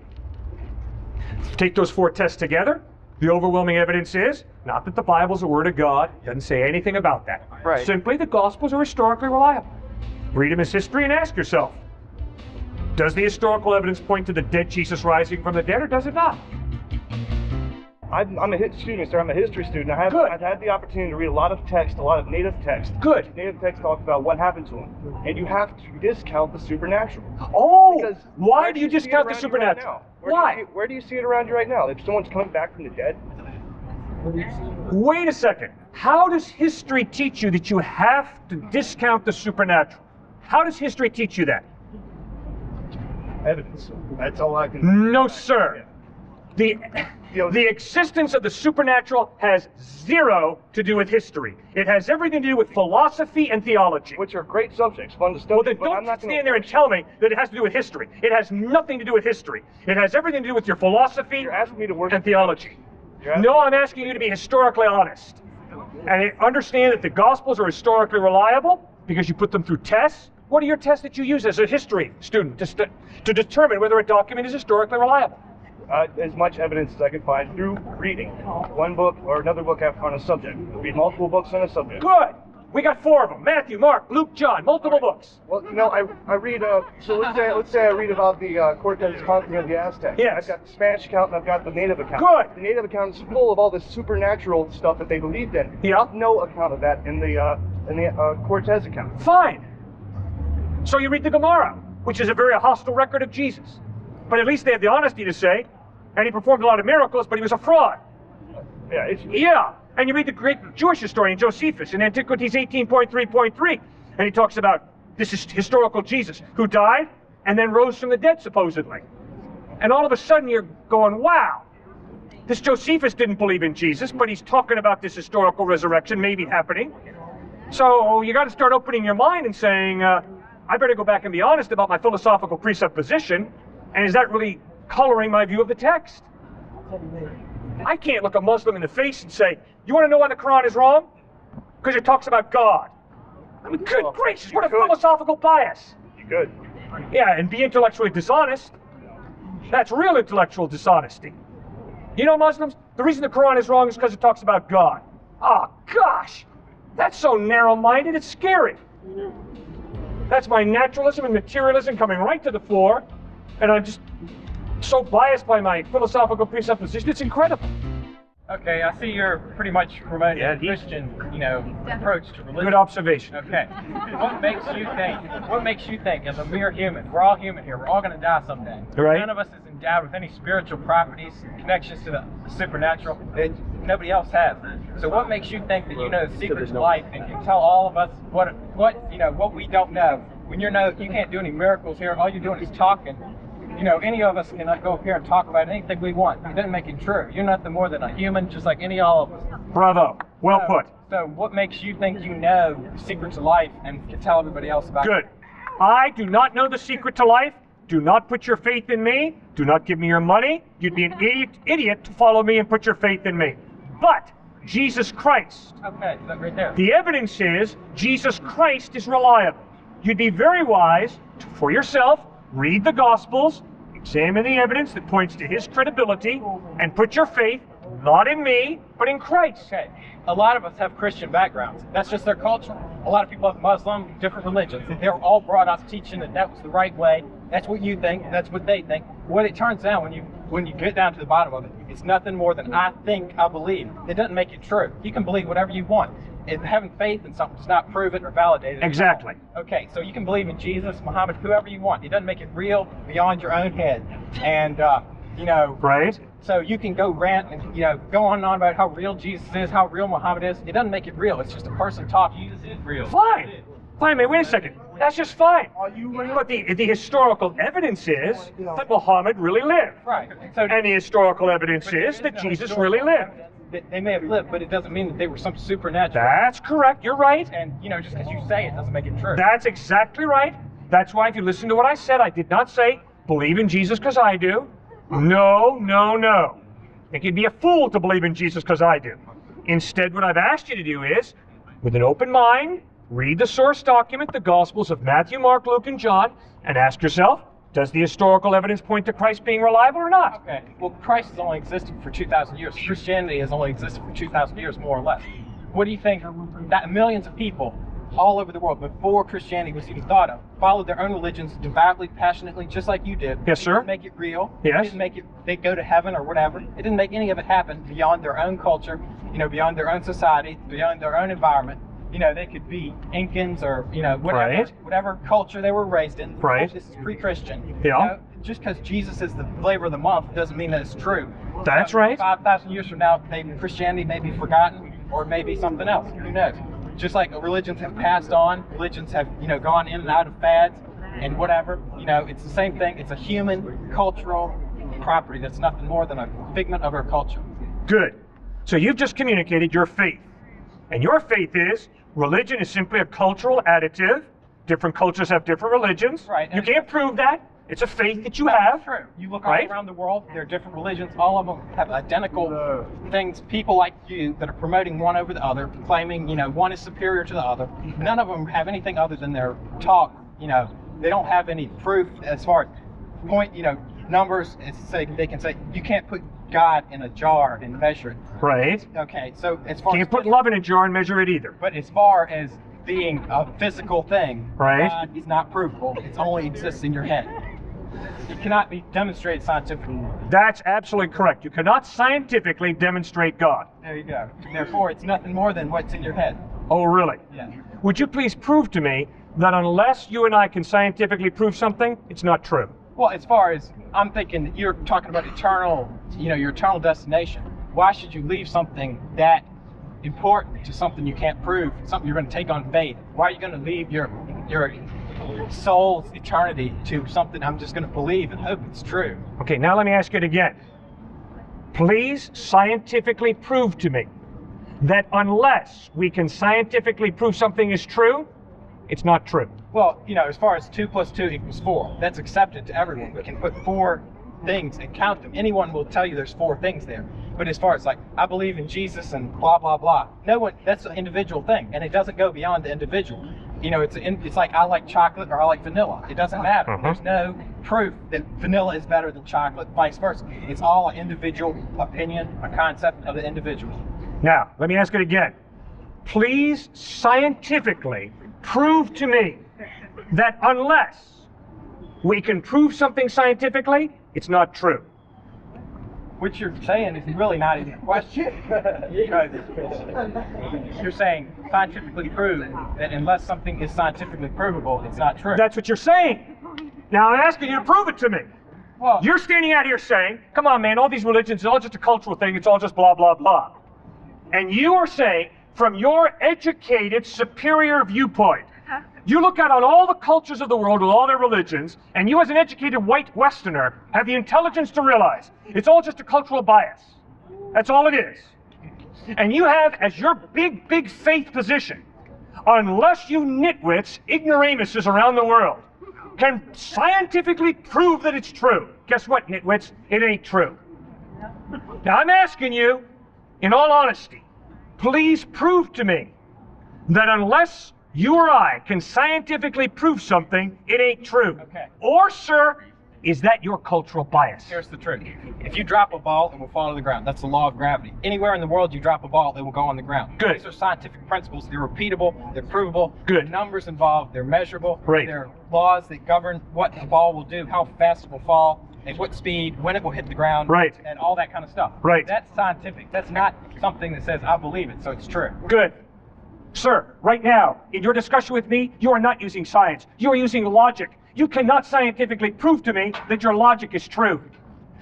Take those 4 tests together. The overwhelming evidence is not that the Bible's a word of God. It doesn't say anything about that. Right. Simply the Gospels are historically reliable. Read them as history and ask yourself, does the historical evidence point to the dead Jesus rising from the dead, or does it not? I'm a student, sir. I'm a history student. Good. I've had the opportunity to read a lot of text, a lot of native text. Good. Native text talks about what happened to him. And you have to discount the supernatural. Oh, Because why where do you see it discount the around you right supernatural? now? Why? Where do you see it around you right now? If someone's coming back from the dead? Wait a second. How does history teach you that you have to discount the supernatural? How does history teach you that? Evidence. That's all I can... No, sir. The existence of the supernatural has 0 to do with history. It has everything to do with philosophy and theology. Which are great subjects, fun to study. Well, then but I'm don't not gonna stand there and tell me that it has to do with history. It has nothing to do with history. It has everything to do with your philosophy You're asking me to worship and theology. No, I'm asking you to be historically honest. And understand that the Gospels are historically reliable because you put them through tests. What are your tests that you use as a history student to determine whether a document is historically reliable? As much evidence as I could find through reading one book or another book on a subject. Read multiple books on a subject. Good. We got 4 of them. Matthew, Mark, Luke, John, multiple books. Well, you know, I read. So let's say I read about the Cortez conquering of the Aztecs. Yes. I've got the Spanish account and I've got the native account. Good. The native account is full of all this supernatural stuff that they believed in. Yeah. There's no account of that in the Cortez account. Fine. So you read the Gemara, which is a very hostile record of Jesus. But at least they have the honesty to say, and he performed a lot of miracles, but he was a fraud. Yeah. Yeah. And you read the great Jewish historian Josephus in Antiquities 18.3.3, and he talks about this is historical Jesus who died and then rose from the dead, supposedly. And all of a sudden you're going, wow, this Josephus didn't believe in Jesus, but he's talking about this historical resurrection maybe happening. So you got to start opening your mind and saying, I better go back and be honest about my philosophical presupposition, and is that really coloring my view of the text? I can't look a Muslim in the face and say, you want to know why the Quran is wrong? Because it talks about God. I mean, good gracious, what a philosophical bias. You could. Yeah, and be intellectually dishonest. That's real intellectual dishonesty. You know, Muslims, the reason the Quran is wrong is because it talks about God. Oh, gosh, that's so narrow-minded, it's scary. That's my naturalism and materialism coming right to the fore, and I'm just so biased by my philosophical presupposition, it's incredible. Okay, I see you're pretty much promoting a Christian, approach to religion. Good observation. Okay. What makes you think as a mere human, we're all human here, we're all going to die someday. Right. None of us is endowed with any spiritual properties, connections to the supernatural that nobody else has. So what makes you think that you know the secrets of life and can tell all of us what we don't know? When you can't do any miracles here, all you're doing is talking. Any of us can go up here and talk about anything we want. It doesn't make it true. You're nothing more than a human, just like all of us. Bravo. Well put. So what makes you think you know the secrets of life and can tell everybody else about it? Good. I do not know the secret to life. Do not put your faith in me. Do not give me your money. You'd be an idiot to follow me and put your faith in me. But Jesus Christ. Okay, that right there. The evidence is Jesus Christ is reliable. You'd be very wise to, for yourself, read the Gospels, examine the evidence that points to his credibility, and put your faith not in me, but in Christ. Okay. A lot of us have Christian backgrounds. That's just their culture. A lot of people have Muslim, different religions. They're all brought up teaching that was the right way. That's what you think. That's what they think. What it turns out when you get down to the bottom of it, it's nothing more than I think, I believe. It doesn't make it true. You can believe whatever you want. Having faith in something does not prove it or validate it. Exactly. Okay, so you can believe in Jesus, Muhammad, whoever you want. It doesn't make it real beyond your own head. And, Right. So you can go rant and, go on and on about how real Jesus is, how real Muhammad is. It doesn't make it real. It's just a person talking. Jesus is real. Fine. Fine, man, wait a second. That's just fine. But the historical evidence is that Muhammad really lived. Right. So, And the historical evidence is that Jesus really lived. They may have lived, but it doesn't mean that they were some supernatural. That's correct. You're right. And, just because you say it doesn't make it true. That's exactly right. That's why if you listen to what I said, I did not say, believe in Jesus because I do. No, no, no. I think you'd be a fool to believe in Jesus because I do. Instead, what I've asked you to do is, with an open mind, read the source document, the Gospels of Matthew, Mark, Luke, and John, and ask yourself, does the historical evidence point to Christ being reliable or not? Okay, well, Christ has only existed for 2,000 years. Christianity has only existed for 2,000 years, more or less. What do you think that millions of people all over the world, before Christianity was even thought of, followed their own religions devoutly, passionately, just like you did? Yes, sir. It didn't make it real. Yes. It didn't make it, they'd go to heaven or whatever. It didn't make any of it happen beyond their own culture, beyond their own society, beyond their own environment. They could be Incans or, whatever culture they were raised in. Right. This is pre-Christian. Yeah. Just because Jesus is the flavor of the month doesn't mean that it's true. That's right. 5,000 years from now, Christianity may be forgotten, or maybe something else. Who knows? Just like religions have passed on, religions have, gone in and out of fads and whatever. It's the same thing. It's a human cultural property that's nothing more than a figment of our culture. Good. So you've just communicated your faith. And your faith is religion is simply a cultural additive. Different cultures have different religions. Right. You can't prove that. It's a faith that you have. True. You look all around the world, there are different religions. All of them have identical things. People like you that are promoting one over the other, claiming, one is superior to the other. None of them have anything other than their talk. They don't have any proof as far as numbers. They can say you can't put God in a jar and measure it. Right. Okay, so as far Can't as put love in a jar and measure it either. but as far as being a physical thing, Right. God is not provable. It only exists in your head. It cannot be demonstrated scientifically. That's absolutely correct. You cannot scientifically demonstrate God. There you go. Therefore, it's nothing more than what's in your head. Oh, really? Yeah. Would you please prove to me that unless you and I can scientifically prove something, it's not true? Well, as far as I'm thinking, you're talking about eternal, your eternal destination. Why should you leave something that important to something you can't prove, something you're going to take on faith? Why are you going to leave your soul's eternity to something I'm just going to believe and hope it's true? Okay, now let me ask it again. Please scientifically prove to me that unless we can scientifically prove something is true, it's not true. Well, as far as 2 + 2 = 4, that's accepted to everyone. We can put 4 things and count them. Anyone will tell you there's 4 things there. But as far as like, I believe in Jesus and blah, blah, blah, no one, that's an individual thing. And it doesn't go beyond the individual. It's like I like chocolate or I like vanilla. It doesn't matter. There's no proof that vanilla is better than chocolate, vice versa. It's all an individual opinion, a concept of the individual. Now, let me ask it again. Please scientifically prove to me that unless we can prove something scientifically, it's not true. What you're saying is really not even a question. You're saying scientifically prove that unless something is scientifically provable, it's not true. That's what you're saying. Now I'm asking you to prove it to me. Well, You're standing out here saying, come on man, all these religions, it's all just a cultural thing, it's all just blah, blah, blah. And you are saying, from your educated, superior viewpoint, you look out on all the cultures of the world with all their religions, and you as an educated white Westerner have the intelligence to realize it's all just a cultural bias. That's all it is. And you have as your big, big faith position, unless you nitwits, ignoramuses around the world, can scientifically prove that it's true. Guess what, nitwits? It ain't true. Now I'm asking you, in all honesty, please prove to me that unless you or I can scientifically prove something, it ain't true. Okay. Or, sir, is that your cultural bias? Here's the truth. If you drop a ball, it will fall to the ground. That's the law of gravity. Anywhere in the world you drop a ball, it will go on the ground. Good. These are scientific principles. They're repeatable. They're provable. Good. There are numbers involved. They're measurable. Great. There are laws that govern what the ball will do, how fast it will fall, at what speed, when it will hit the ground, Right. and all that kind of stuff. Right. That's scientific. That's not something that says, I believe it, so it's true. Good. Sir, right now, in your discussion with me, you are not using science. You are using logic. You cannot scientifically prove to me that your logic is true.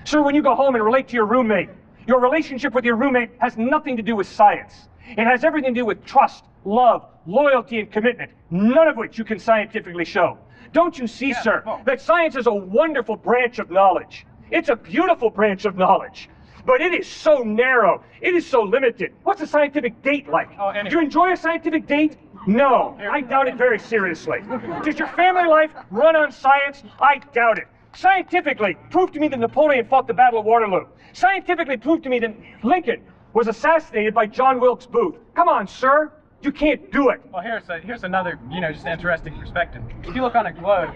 Sir, when you go home and relate to your roommate, your relationship with your roommate has nothing to do with science. It has everything to do with trust, love, loyalty, and commitment, none of which you can scientifically show. Don't you see, sir, that science is a wonderful branch of knowledge? It's a beautiful branch of knowledge. But it is so narrow. It is so limited. What's a scientific date like? Do you enjoy a scientific date? No, I doubt it very seriously. Does your family life run on science? I doubt it. Scientifically, prove to me that Napoleon fought the Battle of Waterloo. Scientifically, prove to me that Lincoln was assassinated by John Wilkes Booth. Come on, sir. You can't do it. Well, here's another, just interesting perspective. If you look on a globe,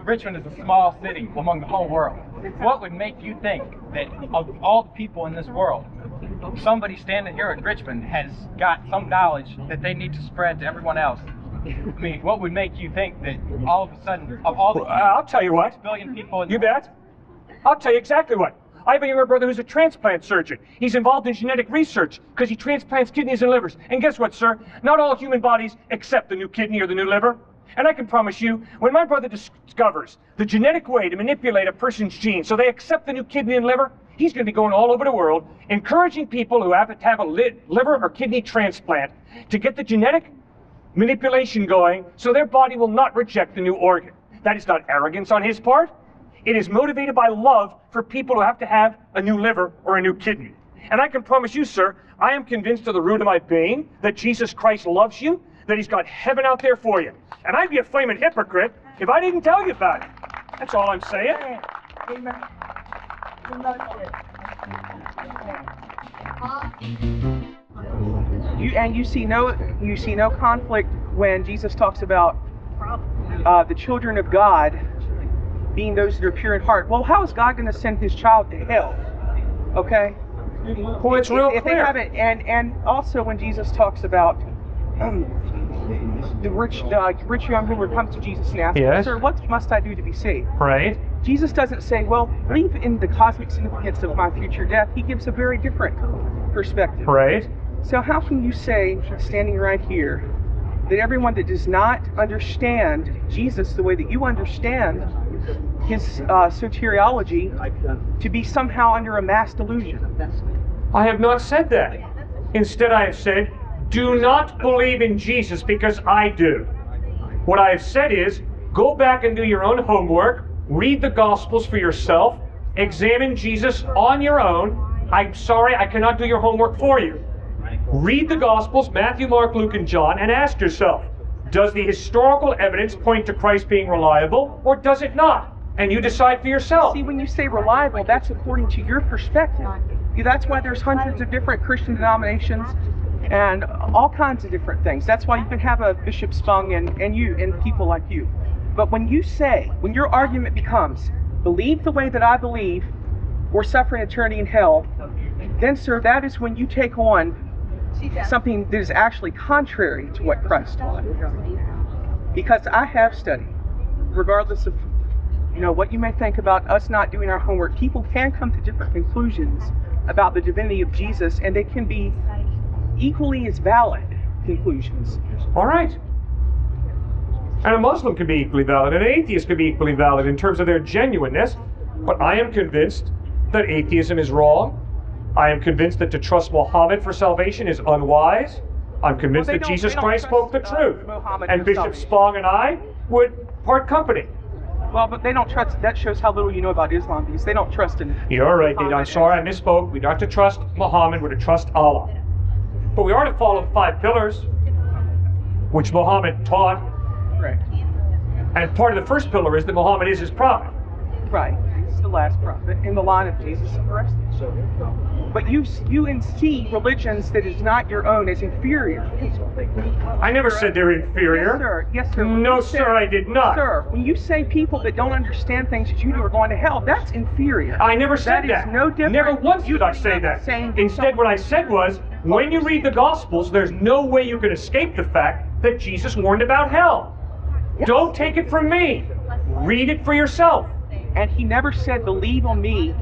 Richmond is a small city among the whole world. What would make you think that of all the people in this world, somebody standing here at Richmond has got some knowledge that they need to spread to everyone else? I mean, what would make you think that all of a sudden, of all the I'll tell you what. billion people in the You bet. I'll tell you exactly what. I have a younger brother who's a transplant surgeon. He's involved in genetic research because he transplants kidneys and livers. And guess what, sir? Not all human bodies accept the new kidney or the new liver. And I can promise you, when my brother discovers the genetic way to manipulate a person's genes so they accept the new kidney and liver, he's going to be going all over the world, encouraging people who have to have a liver or kidney transplant to get the genetic manipulation going so their body will not reject the new organ. That is not arrogance on his part. It is motivated by love for people who have to have a new liver or a new kidney. And I can promise you, sir, I am convinced to the root of my being that Jesus Christ loves you, that he's got heaven out there for you. And I'd be a flaming hypocrite if I didn't tell you about it. That's all I'm saying. Amen. You see no conflict when Jesus talks about the children of God being those that are pure in heart. Well, how is God going to send his child to hell? Okay? Well, it's real if they clear. haven't, and also when Jesus talks about the rich young ruler comes to Jesus and asks, Yes. "Sir, what must I do to be saved?" Right? Jesus doesn't say, "Well, believe in the cosmic significance of my future death." He gives a very different perspective. Right? So how can you say, standing right here, that everyone that does not understand Jesus the way that you understand his soteriology to be somehow under a mass delusion? I have not said that. Instead, I have said, do not believe in Jesus because I do. What I have said is, go back and do your own homework, read the Gospels for yourself, examine Jesus on your own. I'm sorry, I cannot do your homework for you. Read the Gospels, Matthew, Mark, Luke, and John, and ask yourself, does the historical evidence point to Christ being reliable, or does it not? And you decide for yourself. See, when you say reliable, that's according to your perspective. That's why there's hundreds of different Christian denominations and all kinds of different things. That's why you can have a Bishop Spong and you and people like you. But when you say, when your argument becomes, believe the way that I believe, or suffer an eternity in hell, then, sir, that is when you take on something that is actually contrary to what Christ taught. Because I have studied, regardless of what you may think about us not doing our homework, people can come to different conclusions about the divinity of Jesus, and they can be equally as valid conclusions. All right. And a Muslim can be equally valid, and an atheist can be equally valid in terms of their genuineness, but I am convinced that atheism is wrong. I am convinced that to trust Muhammad for salvation is unwise. I'm convinced that Jesus Christ spoke the truth. And Bishop Spong and I would part company. Well, but they don't trust, that shows how little you know about Islam, because they don't trust in You're right, I'm sorry, I misspoke. We're not to trust Muhammad, we're to trust Allah. But we are to follow the 5 pillars, which Muhammad taught. Right. And part of the first pillar is that Muhammad is his prophet. Right. He's the last prophet in the line of Jesus and the rest. But you see religions that is not your own as inferior. I never said they're inferior. Yes, sir. Yes, sir. No, sir, I did not. Sir, when you say people that don't understand things that you do are going to hell, that's inferior. I never said that. That is no different. Never once did I say that. Instead, what I said was, when you read the Gospels, there's no way you can escape the fact that Jesus warned about hell. Yes. Don't take it from me. Read it for yourself. And he never said, believe on me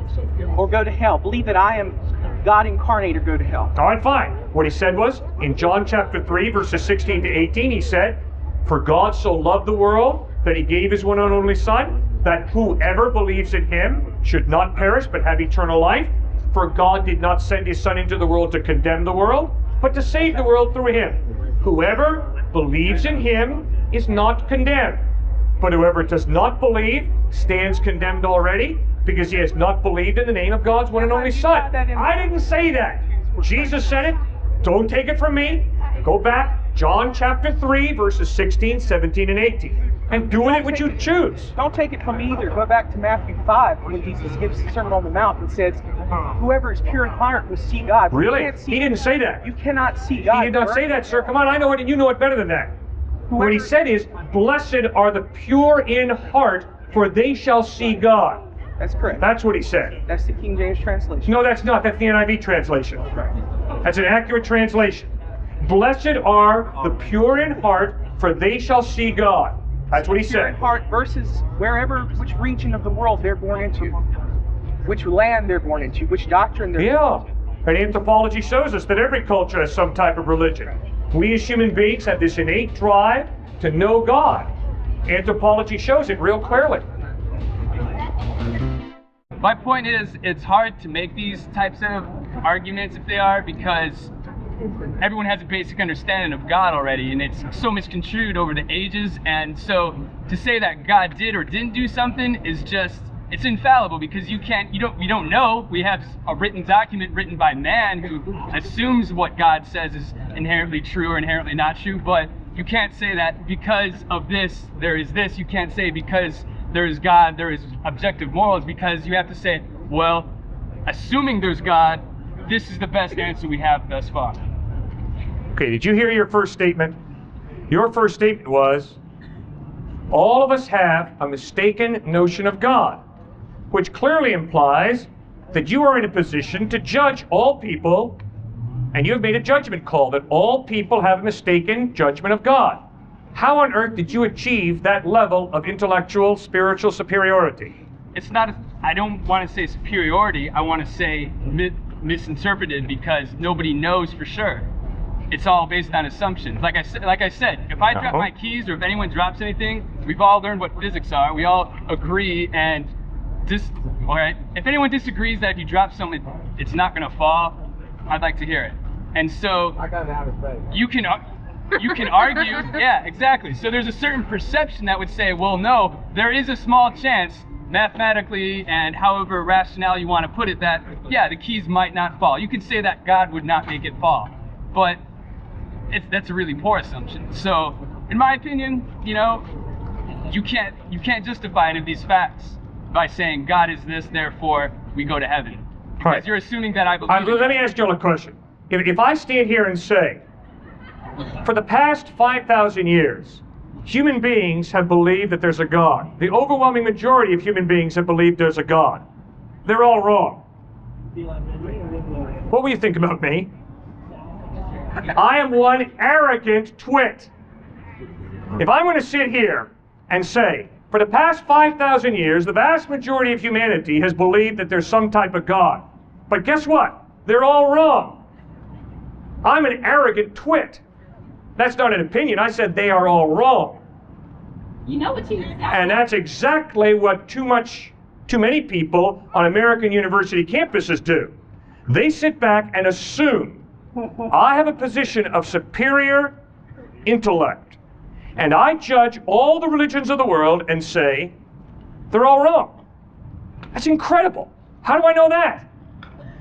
or go to hell. Believe that I am God incarnate or go to hell. All right, fine. What he said was, in John chapter 3, verses 16 to 18, he said, for God so loved the world that he gave his one and only Son, that whoever believes in him should not perish but have eternal life. For God did not send his Son into the world to condemn the world, but to save the world through him. Whoever believes in him is not condemned. But whoever does not believe stands condemned already, because he has not believed in the name of God's one and only Son. I didn't say that. Jesus said it. Don't take it from me. Go back, John chapter 3, verses 16, 17, and 18. And do with it what you choose. Don't take it from me either. Go back to Matthew 5, when Jesus gives the Sermon on the Mount and says, whoever is pure in heart will see God. Really? He didn't say that. You cannot see God. He did not say that, sir. Come on, I know it, and you know it better than that. What he said is, blessed are the pure in heart, for they shall see God. That's correct. That's what he said. That's the King James translation. No, that's not. That's the NIV translation. That's an accurate translation. Blessed are the pure in heart, for they shall see God. That's what he said. Pure in heart versus which region of the world they're born into, which land they're born into, which doctrine they're born into. And anthropology shows us that every culture has some type of religion. We as human beings have this innate drive to know God. Anthropology shows it real clearly. My point is, it's hard to make these types of arguments if they are, because everyone has a basic understanding of God already, and it's so misconstrued over the ages. And so to say that God did or didn't do something is just, it's infallible, because you don't know. We have a written document written by man who assumes what God says is inherently true or inherently not true, but you can't say that because of this, there is this. You can't say because there is God, there is objective morals, because you have to say, well, assuming there's God, this is the best answer we have thus far. Okay, did you hear your first statement? Your first statement was, all of us have a mistaken notion of God, which clearly implies that you are in a position to judge all people, and you have made a judgment call that all people have a mistaken judgment of God. How on earth did you achieve that level of intellectual, spiritual superiority? It's not, I don't want to say superiority, I want to say misinterpreted, because nobody knows for sure. It's all based on assumptions. Like I said, if I drop my keys or if anyone drops anything, we've all learned what physics are. We all agree, and all right, if anyone disagrees that if you drop something, it's not going to fall, I'd like to hear it. And so you can argue, yeah, exactly. So there's a certain perception that would say, well, no, there is a small chance mathematically and however rationale you want to put it that, yeah, the keys might not fall. You could say that God would not make it fall, but that's a really poor assumption. So in my opinion, you know, you can't justify any of these facts by saying God is this, therefore we go to heaven. Because you're assuming that I believe. Let me ask you a question. If I stand here and say, for the past 5,000 years, human beings have believed that there's a God. The overwhelming majority of human beings have believed there's a God. They're all wrong. What will you think about me? I am one arrogant twit. If I'm going to sit here and say, for the past 5,000 years, the vast majority of humanity has believed that there's some type of God. But guess what? They're all wrong. I'm an arrogant twit. That's not an opinion. I said they are all wrong. You know what you And that's exactly what too many people on American university campuses do. They sit back and assume I have a position of superior intellect, and I judge all the religions of the world and say they're all wrong. That's incredible. How do I know that?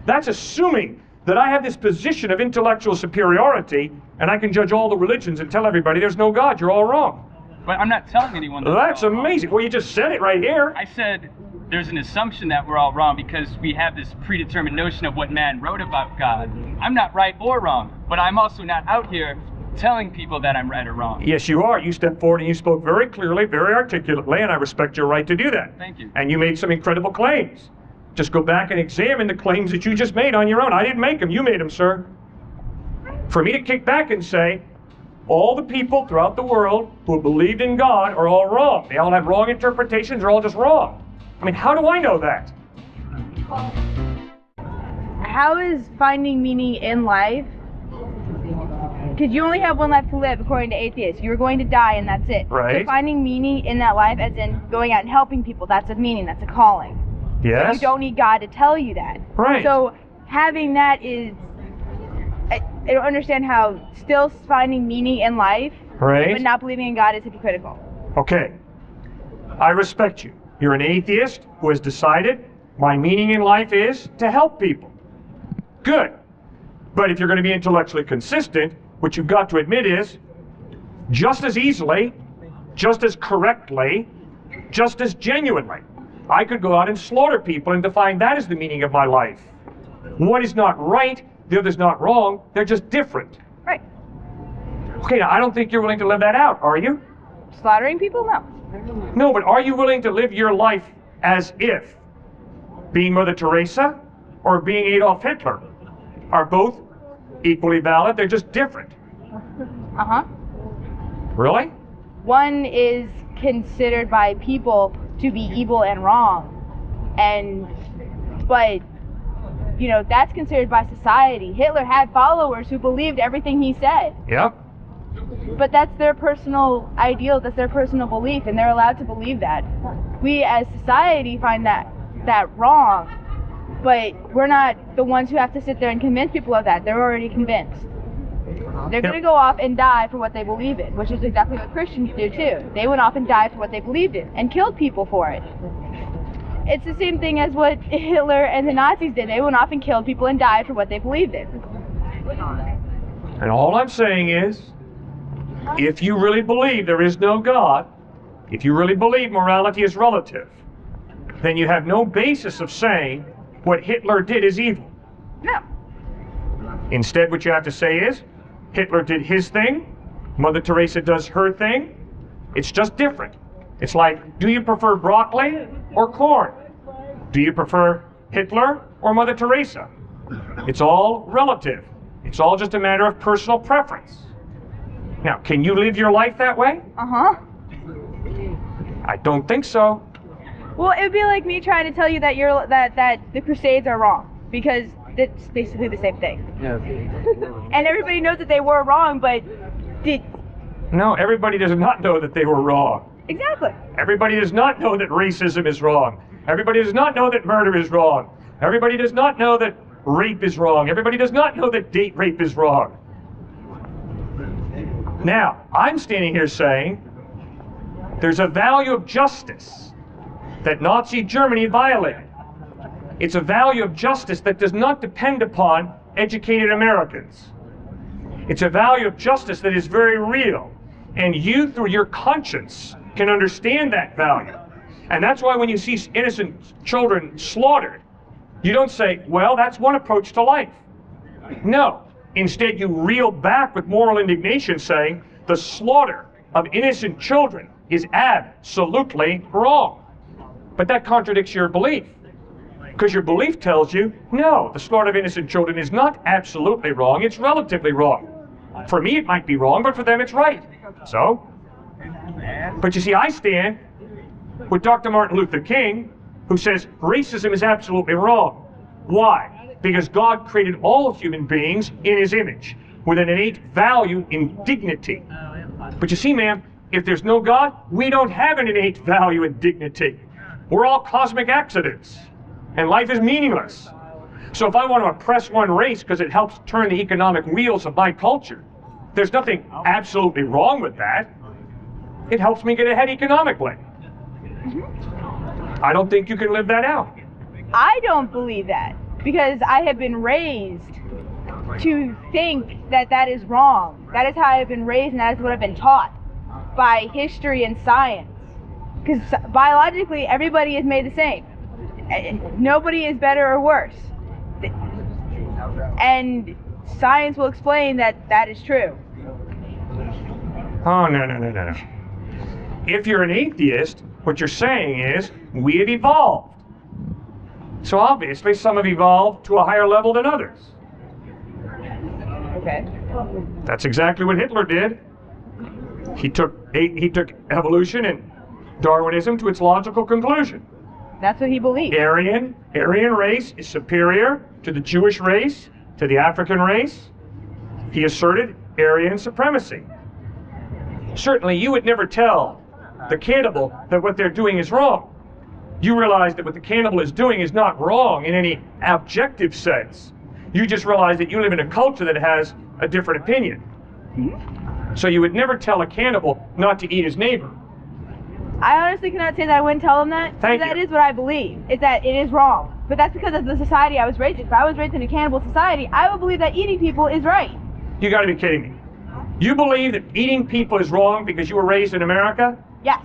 That's assuming that I have this position of intellectual superiority and I can judge all the religions and tell everybody there's no God, you're all wrong. But I'm not telling anyone that. That's amazing. Well, you just said it right here. I said there's an assumption that we're all wrong because we have this predetermined notion of what man wrote about God. I'm not right or wrong, but I'm also not out here telling people that I'm right or wrong. Yes, you are. You stepped forward and you spoke very clearly, very articulately, and I respect your right to do that. Thank you. And you made some incredible claims. Just go back and examine the claims that you just made on your own. I didn't make them. You made them, sir. For me to kick back and say, all the people throughout the world who have believed in God are all wrong. They all have wrong interpretations. They're all just wrong. I mean, how do I know that? How is finding meaning in life? Because you only have one life to live, according to atheists. You're going to die, and that's it. Right. So finding meaning in that life, as in going out and helping people, that's a meaning. That's a calling. Yes. So you don't need God to tell you that. Right. So having that is, I don't understand how still finding meaning in life, right, but not believing in God is hypocritical. Okay. I respect you. You're an atheist who has decided my meaning in life is to help people. Good. But if you're going to be intellectually consistent, what you've got to admit is, just as easily, just as correctly, just as genuinely, I could go out and slaughter people and define that as the meaning of my life. One is not right, the other's not wrong, they're just different. Right. Okay, now I don't think you're willing to live that out, are you? Slaughtering people? No. No, but are you willing to live your life as if being Mother Teresa or being Adolf Hitler are both equally valid? They're just different. Uh-huh. Really? One is considered by people to be evil and wrong, but you know, that's considered by society. Hitler had followers who believed everything he said. Yep. But that's their personal ideal, that's their personal belief, and they're allowed to believe that. We as society find that wrong, but we're not the ones who have to sit there and convince people of that. They're already convinced. They're going to go off and die for what they believe in, which is exactly what Christians do too. They went off and died for what they believed in and killed people for it. It's the same thing as what Hitler and the Nazis did. They went off and killed people and died for what they believed in. And all I'm saying is, if you really believe there is no God, if you really believe morality is relative, then you have no basis of saying what Hitler did is evil. No. Instead, what you have to say is, Hitler did his thing, Mother Teresa does her thing. It's just different. It's like, do you prefer broccoli or corn? Do you prefer Hitler or Mother Teresa. It's all relative. It's all just a matter of personal preference. Now, can you live your life that way? Uh-huh. I don't think so. Well, it would be like me trying to tell you that the Crusades are wrong, because it's basically the same thing. Yeah. And everybody knows that they were wrong, but No, everybody does not know that they were wrong. exactly. Everybody does not know that racism is wrong. Everybody does not know that murder is wrong. Everybody does not know that rape is wrong. Everybody does not know that date rape is wrong. Now, I'm standing here saying there's a value of justice that Nazi Germany violated. It's a value of justice that does not depend upon educated Americans. It's a value of justice that is very real. And you, through your conscience, can understand that value. And that's why when you see innocent children slaughtered, you don't say, well, that's one approach to life. No. Instead, you reel back with moral indignation saying the slaughter of innocent children is absolutely wrong. But that contradicts your belief. Because your belief tells you, no, the slaughter of innocent children is not absolutely wrong, it's relatively wrong. For me, it might be wrong, but for them, it's right. So? But you see, I stand with Dr. Martin Luther King, who says racism is absolutely wrong. Why? Because God created all human beings in his image, with an innate value in dignity. But you see, ma'am, if there's no God, we don't have an innate value in dignity. We're all cosmic accidents, and life is meaningless. So if I want to oppress one race because it helps turn the economic wheels of my culture, there's nothing absolutely wrong with that. It helps me get ahead economically. I don't think you can live that out. I don't believe that, because I have been raised to think that that is wrong. That is how I've been raised, and that is what I've been taught by history and science. Because biologically, everybody is made the same. Nobody is better or worse. And science will explain that that is true. Oh, no. If you're an atheist, what you're saying is, we have evolved. So obviously, some have evolved to a higher level than others. Okay. That's exactly what Hitler did. He took evolution and Darwinism to its logical conclusion. That's what he believed. Aryan race is superior to the Jewish race, to the African race. He asserted Aryan supremacy. Certainly, you would never tell the cannibal that what they're doing is wrong. You realize that what the cannibal is doing is not wrong in any objective sense. You just realize that you live in a culture that has a different opinion. So you would never tell a cannibal not to eat his neighbor. I honestly cannot say that I wouldn't tell him that. Thank you. That is what I believe, is that it is wrong. But that's because of the society I was raised in. If I was raised in a cannibal society, I would believe that eating people is right. You gotta be kidding me. You believe that eating people is wrong because you were raised in America? Yes.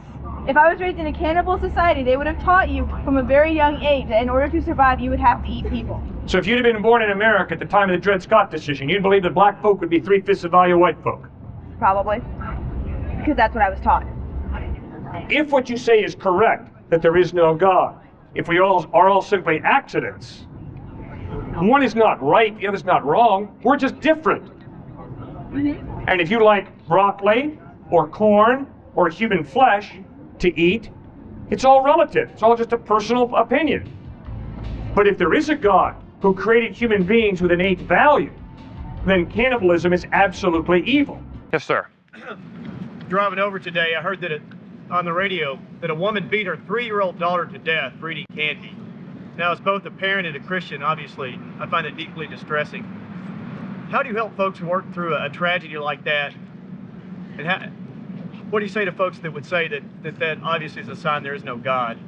If I was raised in a cannibal society, they would have taught you from a very young age that in order to survive, you would have to eat people. So if you'd have been born in America at the time of the Dred Scott decision, you'd believe that black folk would be 3/5 the value of white folk? Probably. Because that's what I was taught. If what you say is correct, that there is no God, if we all are all simply accidents, one is not right, the other's not wrong, we're just different. And if you like broccoli or corn or human flesh to eat, it's all relative. It's all just a personal opinion. But if there is a God who created human beings with innate value, then cannibalism is absolutely evil. Yes, sir. Driving over today, I heard that on the radio that a woman beat her 3-year-old daughter to death for eating candy. Now, as both a parent and a Christian, obviously, I find it deeply distressing. How do you help folks work through a tragedy like that? And what do you say to folks that would say that obviously is a sign there is no God?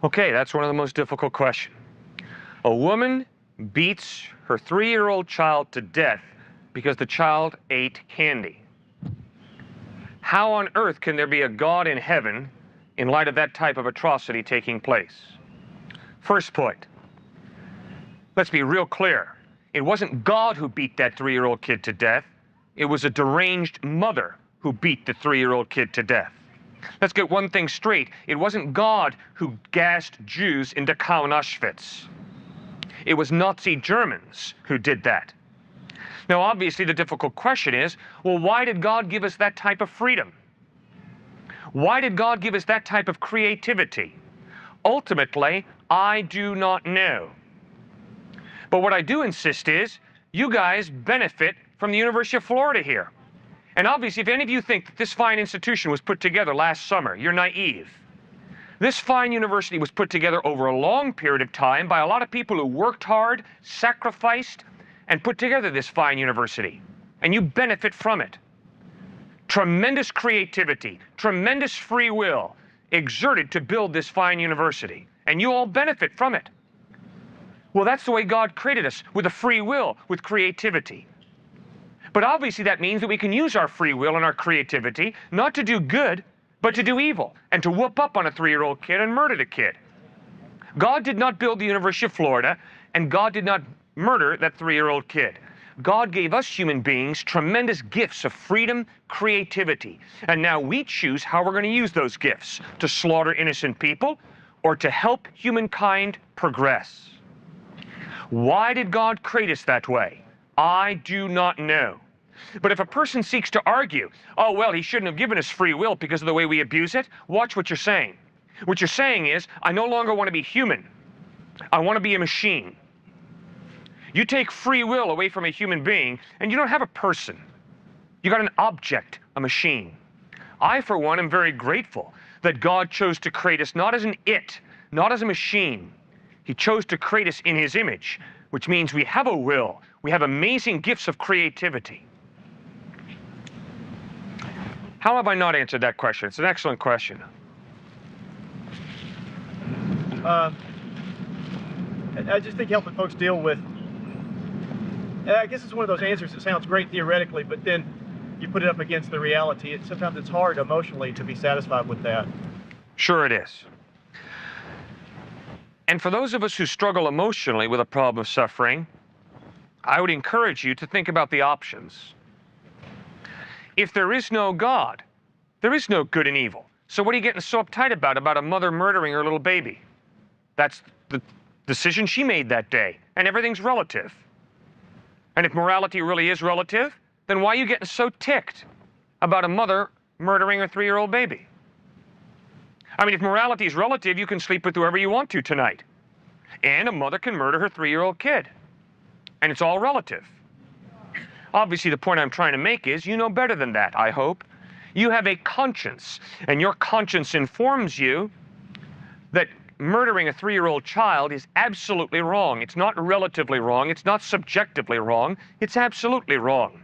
Okay, that's one of the most difficult questions. A woman beats her 3-year-old child to death because the child ate candy. How on earth can there be a God in heaven in light of that type of atrocity taking place? First point, let's be real clear. It wasn't God who beat that 3-year-old kid to death. It was a deranged mother who beat the 3-year-old kid to death. Let's get one thing straight. It wasn't God who gassed Jews into Auschwitz. It was Nazi Germans who did that. Now, obviously, the difficult question is, well, why did God give us that type of freedom? Why did God give us that type of creativity? Ultimately, I do not know. But what I do insist is, you guys benefit from the University of Florida here. And obviously, if any of you think that this fine institution was put together last summer, you're naive. This fine university was put together over a long period of time by a lot of people who worked hard, sacrificed, and put together this fine university. And you benefit from it. Tremendous creativity, tremendous free will exerted to build this fine university. And you all benefit from it. Well, that's the way God created us, with a free will, with creativity. But obviously that means that we can use our free will and our creativity not to do good, but to do evil, and to whoop up on a 3-year-old kid and murder the kid. God did not build the University of Florida, and God did not murder that 3-year-old kid. God gave us human beings tremendous gifts of freedom, creativity, and now we choose how we're going to use those gifts, to slaughter innocent people or to help humankind progress. Why did God create us that way? I do not know. But if a person seeks to argue, oh, well, he shouldn't have given us free will because of the way we abuse it, watch what you're saying. What you're saying is, I no longer want to be human. I want to be a machine. You take free will away from a human being, and you don't have a person. You got an object, a machine. I, for one, am very grateful that God chose to create us not as an it, not as a machine. He chose to create us in His image, which means we have a will. We have amazing gifts of creativity. How have I not answered that question? It's an excellent question. I just think helping folks deal with, I guess it's one of those answers that sounds great theoretically, but then you put it up against the reality. Sometimes it's hard emotionally to be satisfied with that. Sure it is. And for those of us who struggle emotionally with a problem of suffering, I would encourage you to think about the options. If there is no God, there is no good and evil. So what are you getting so uptight about a mother murdering her little baby? That's the decision she made that day, and everything's relative. And if morality really is relative, then why are you getting so ticked about a mother murdering her 3-year-old baby? I mean, if morality is relative, you can sleep with whoever you want to tonight. And a mother can murder her 3-year-old kid. And it's all relative. Obviously, the point I'm trying to make is you know better than that, I hope. You have a conscience, and your conscience informs you that murdering a 3-year-old child is absolutely wrong. It's not relatively wrong. It's not subjectively wrong. It's absolutely wrong.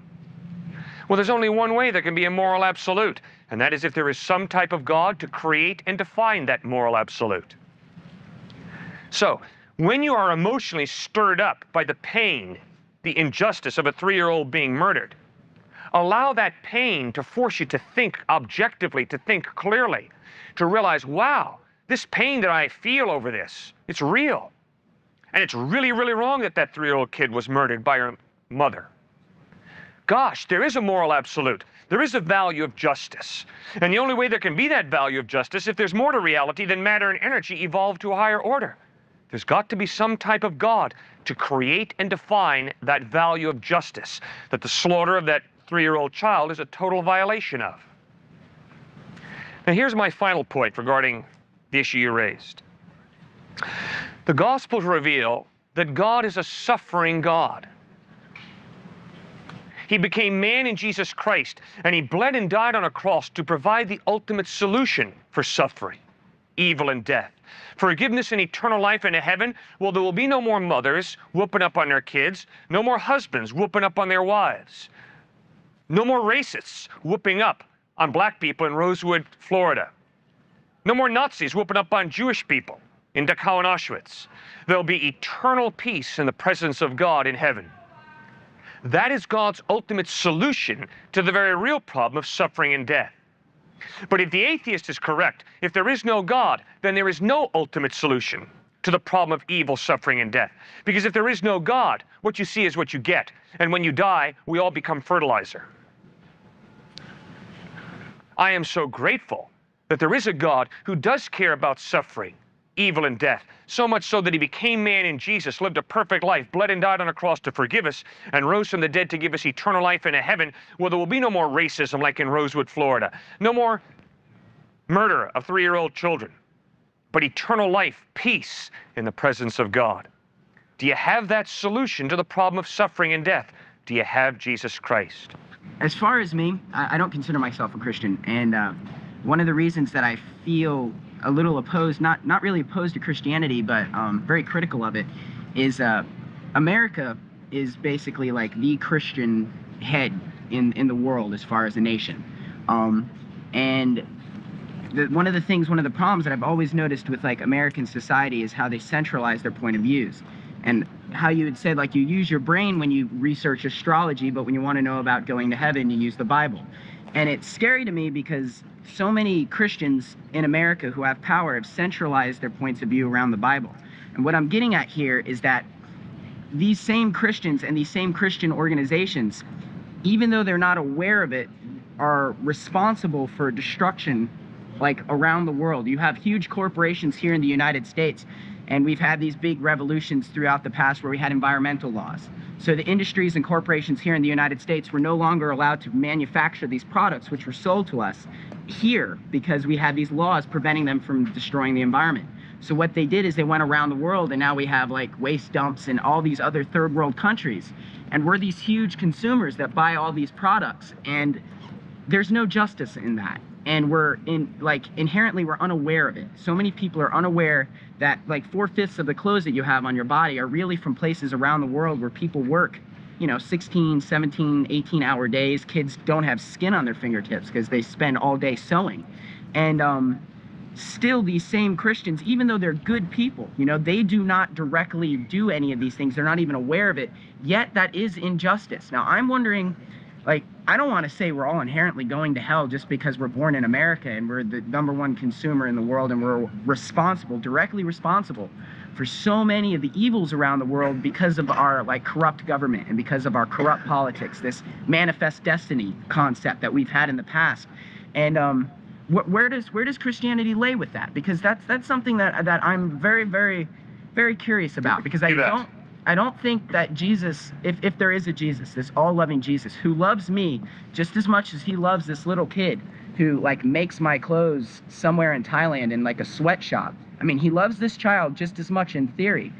Well, there's only one way there can be a moral absolute, and that is if there is some type of God to create and define that moral absolute. So, when you are emotionally stirred up by the pain, the injustice of a 3-year-old being murdered, allow that pain to force you to think objectively, to think clearly, to realize, wow, this pain that I feel over this, it's real. And it's really, really wrong that that 3-year-old kid was murdered by her mother. Gosh, there is a moral absolute. There is a value of justice. And the only way there can be that value of justice if there's more to reality than matter and energy evolved to a higher order. There's got to be some type of God to create and define that value of justice that the slaughter of that 3-year-old child is a total violation of. Now here's my final point regarding the issue you raised. The Gospels reveal that God is a suffering God. He became man in Jesus Christ, and He bled and died on a cross to provide the ultimate solution for suffering, evil, and death. Forgiveness and eternal life into heaven, well, there will be no more mothers whooping up on their kids, no more husbands whooping up on their wives, no more racists whooping up on black people in Rosewood, Florida, no more Nazis whooping up on Jewish people in Dachau and Auschwitz. There'll be eternal peace in the presence of God in heaven. That is God's ultimate solution to the very real problem of suffering and death. But if the atheist is correct, if there is no God, then there is no ultimate solution to the problem of evil, suffering, and death. Because if there is no God, what you see is what you get. And when you die, we all become fertilizer. I am so grateful that there is a God who does care about suffering, evil, and death, so much so that he became man in Jesus, lived a perfect life, bled and died on a cross to forgive us, and rose from the dead to give us eternal life in a heaven where there will be no more racism like in Rosewood, Florida, no more murder of 3-year-old children, but eternal life, peace in the presence of God. Do you have that solution to the problem of suffering and death? Do you have Jesus Christ? As far as me, I don't consider myself a Christian, and one of the reasons that I feel a little opposed, not really opposed to Christianity, but very critical of it, is America is basically like the Christian head in the world as far as a nation. And one of the problems that I've always noticed with like American society is how they centralize their point of views. And how you had said, like, you use your brain when you research astrology, but when you want to know about going to heaven, you use the Bible. And it's scary to me because so many Christians in America who have power have centralized their points of view around the Bible. And what I'm getting at here is that these same Christians and these same Christian organizations, even though they're not aware of it, are responsible for destruction, like, around the world. You have huge corporations here in the United States, and we've had these big revolutions throughout the past where we had environmental laws. So the industries and corporations here in the United States were no longer allowed to manufacture these products which were sold to us here because we had these laws preventing them from destroying the environment. So what they did is they went around the world, and now we have like waste dumps in all these other third world countries. And we're these huge consumers that buy all these products, and there's no justice in that. And inherently we're unaware of it. So many people are unaware that like 4/5 of the clothes that you have on your body are really from places around the world where people work, 16, 17, 18-hour days. Kids don't have skin on their fingertips because they spend all day sewing. And still these same Christians, even though they're good people, they do not directly do any of these things. They're not even aware of it. Yet that is injustice. Now I'm wondering, like, I don't want to say we're all inherently going to hell just because we're born in America and we're the #1 consumer in the world and we're directly responsible for so many of the evils around the world because of our like corrupt government and because of our corrupt politics, this manifest destiny concept that we've had in the past. And where does Christianity lay with that? Because that's something that I'm very, very, very curious about, because I don't think that Jesus, if there is a Jesus, this all-loving Jesus who loves me just as much as he loves this little kid who like makes my clothes somewhere in Thailand in like a sweatshop. I mean, he loves this child just as much in theory.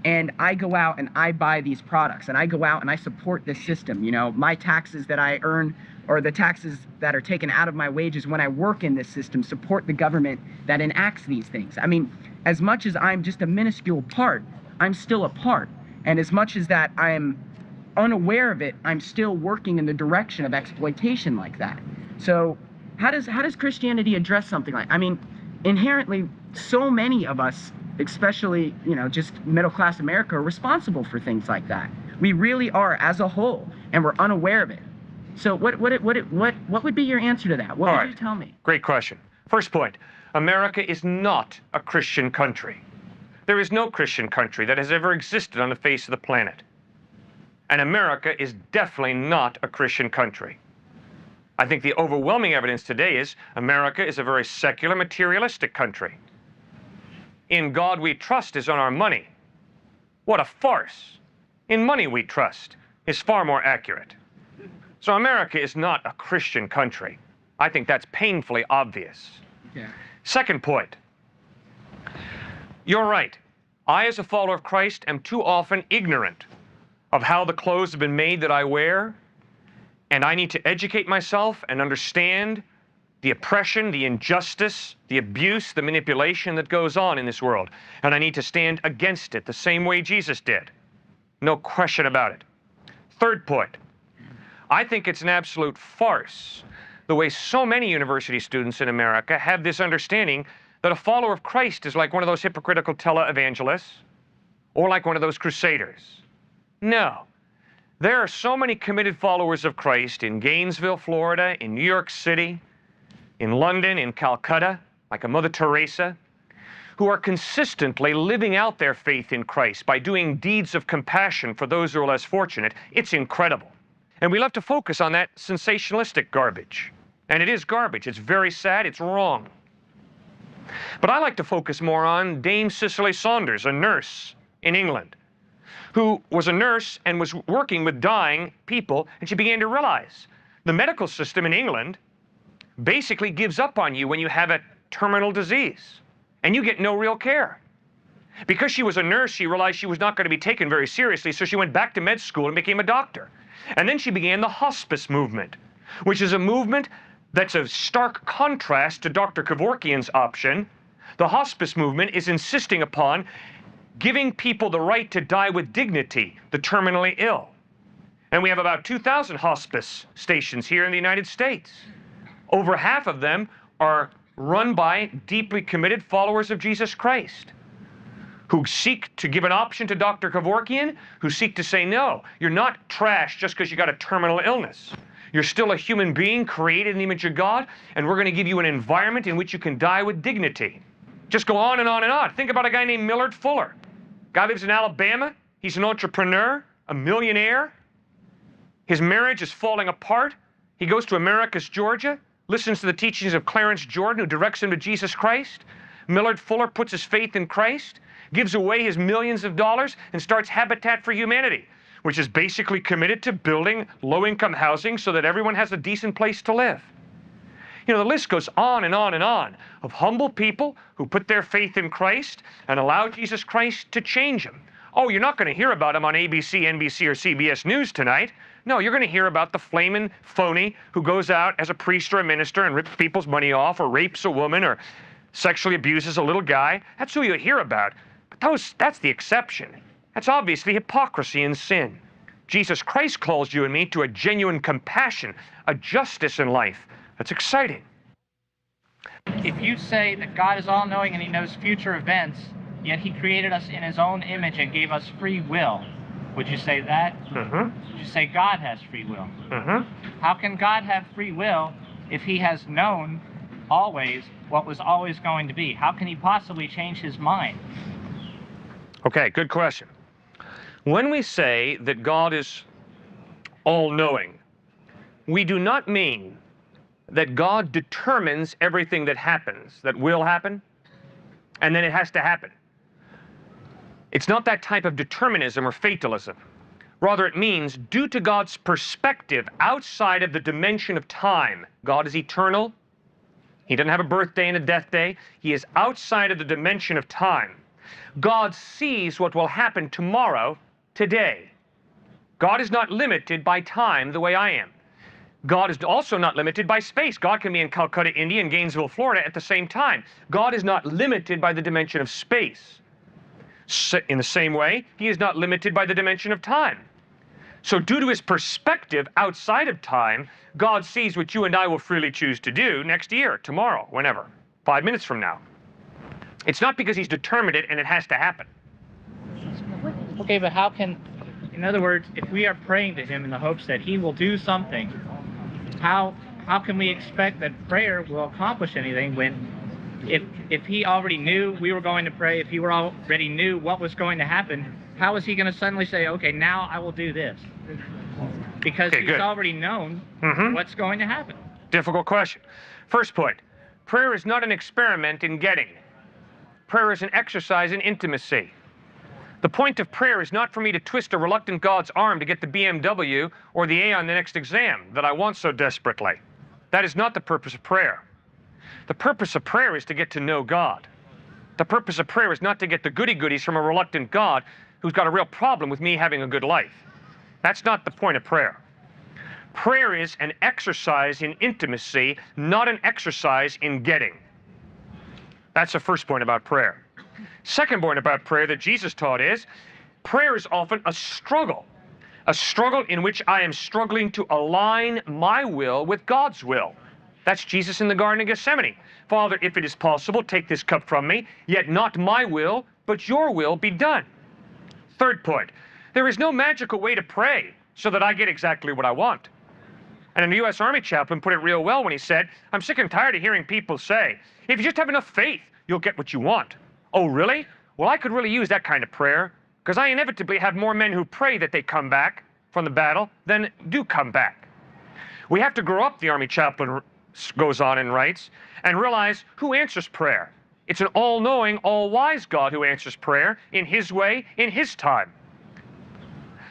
And I go out and I buy these products, and I go out and I support this system. My taxes that I earn, or the taxes that are taken out of my wages when I work in this system, support the government that enacts these things. I mean, as much as I'm just a minuscule part, I'm still a part. And as much as that I'm unaware of it, I'm still working in the direction of exploitation like that. So how does Christianity address something like, I mean, inherently so many of us, especially, just middle-class America, are responsible for things like that. We really are as a whole, and we're unaware of it. So what would be your answer to that? What would you tell me? Great question. First point, America is not a Christian country. There is no Christian country that has ever existed on the face of the planet. And America is definitely not a Christian country. I think the overwhelming evidence today is America is a very secular, materialistic country. In God we trust is on our money. What a farce. In money we trust is far more accurate. So America is not a Christian country. I think that's painfully obvious. Yeah. Second point. You're right. I, as a follower of Christ, am too often ignorant of how the clothes have been made that I wear, and I need to educate myself and understand the oppression, the injustice, the abuse, the manipulation that goes on in this world. And I need to stand against it the same way Jesus did. No question about it. Third point. I think it's an absolute farce the way so many university students in America have this understanding that a follower of Christ is like one of those hypocritical televangelists or like one of those crusaders. No. There are so many committed followers of Christ in Gainesville, Florida, in New York City, in London, in Calcutta, like a Mother Teresa, who are consistently living out their faith in Christ by doing deeds of compassion for those who are less fortunate. It's incredible. And we love to focus on that sensationalistic garbage. And it is garbage. It's very sad. It's wrong. But I like to focus more on Dame Cicely Saunders, a nurse in England, who was a nurse and was working with dying people, and she began to realize the medical system in England basically gives up on you when you have a terminal disease, and you get no real care. Because she was a nurse, she realized she was not going to be taken very seriously, so she went back to med school and became a doctor. And then she began the hospice movement, which is a movement that's a stark contrast to Dr. Kevorkian's option. The hospice movement is insisting upon giving people the right to die with dignity, the terminally ill. And we have about 2,000 hospice stations here in the United States. Over half of them are run by deeply committed followers of Jesus Christ, who seek to give an option to Dr. Kevorkian, who seek to say, no, you're not trash just because you got a terminal illness. You're still a human being created in the image of God, and we're going to give you an environment in which you can die with dignity. Just go on and on and on. Think about a guy named Millard Fuller. Guy lives in Alabama. He's an entrepreneur, a millionaire. His marriage is falling apart. He goes to Americus, Georgia, listens to the teachings of Clarence Jordan, who directs him to Jesus Christ. Millard Fuller puts his faith in Christ, gives away his millions of dollars, and starts Habitat for Humanity, which is basically committed to building low-income housing so that everyone has a decent place to live. You know, the list goes on and on and on of humble people who put their faith in Christ and allow Jesus Christ to change them. Oh, you're not going to hear about them on ABC, NBC, or CBS News tonight. No, you're going to hear about the flamin' phony who goes out as a priest or a minister and rips people's money off, or rapes a woman, or sexually abuses a little guy. That's who you hear about. But that's the exception. That's obviously hypocrisy and sin. Jesus Christ calls you and me to a genuine compassion, a justice in life. That's exciting. If you say that God is all-knowing and he knows future events, yet he created us in his own image and gave us free will, would you say that? Mm-hmm. Would you say God has free will? Mm-hmm. How can God have free will if he has known always what was always going to be? How can he possibly change his mind? Okay, good question. When we say that God is all-knowing, we do not mean that God determines everything that happens, that will happen, and then it has to happen. It's not that type of determinism or fatalism. Rather, it means, due to God's perspective outside of the dimension of time, God is eternal. He doesn't have a birthday and a death day. He is outside of the dimension of time. God sees what will happen tomorrow, today. God is not limited by time the way I am. God is also not limited by space. God can be in Calcutta, India, and Gainesville, Florida at the same time. God is not limited by the dimension of space. In the same way, he is not limited by the dimension of time. So due to his perspective outside of time, God sees what you and I will freely choose to do next year, tomorrow, whenever, 5 minutes from now. It's not because he's determined it and it has to happen. Okay, but how can, in other words, if we are praying to him in the hopes that he will do something, how can we expect that prayer will accomplish anything when if he already knew we were going to pray, if he already knew what was going to happen, how is he going to suddenly say, okay, now I will do this? Because he's already known what's going to happen. Difficult question. First point, prayer is not an experiment in getting. Prayer is an exercise in intimacy. The point of prayer is not for me to twist a reluctant God's arm to get the BMW or the A on the next exam that I want so desperately. That is not the purpose of prayer. The purpose of prayer is to get to know God. The purpose of prayer is not to get the goody-goodies from a reluctant God who's got a real problem with me having a good life. That's not the point of prayer. Prayer is an exercise in intimacy, not an exercise in getting. That's the first point about prayer. Second point about prayer that Jesus taught is, prayer is often a struggle in which I am struggling to align my will with God's will. That's Jesus in the Garden of Gethsemane. Father, if it is possible, take this cup from me, yet not my will, but your will be done. Third point, there is no magical way to pray so that I get exactly what I want. And a U.S. Army chaplain put it real well when he said, I'm sick and tired of hearing people say, if you just have enough faith, you'll get what you want. Oh, really? Well, I could really use that kind of prayer, because I inevitably have more men who pray that they come back from the battle than do come back. We have to grow up, the Army chaplain goes on and writes, and realize who answers prayer. It's an all-knowing, all-wise God who answers prayer in his way, in his time.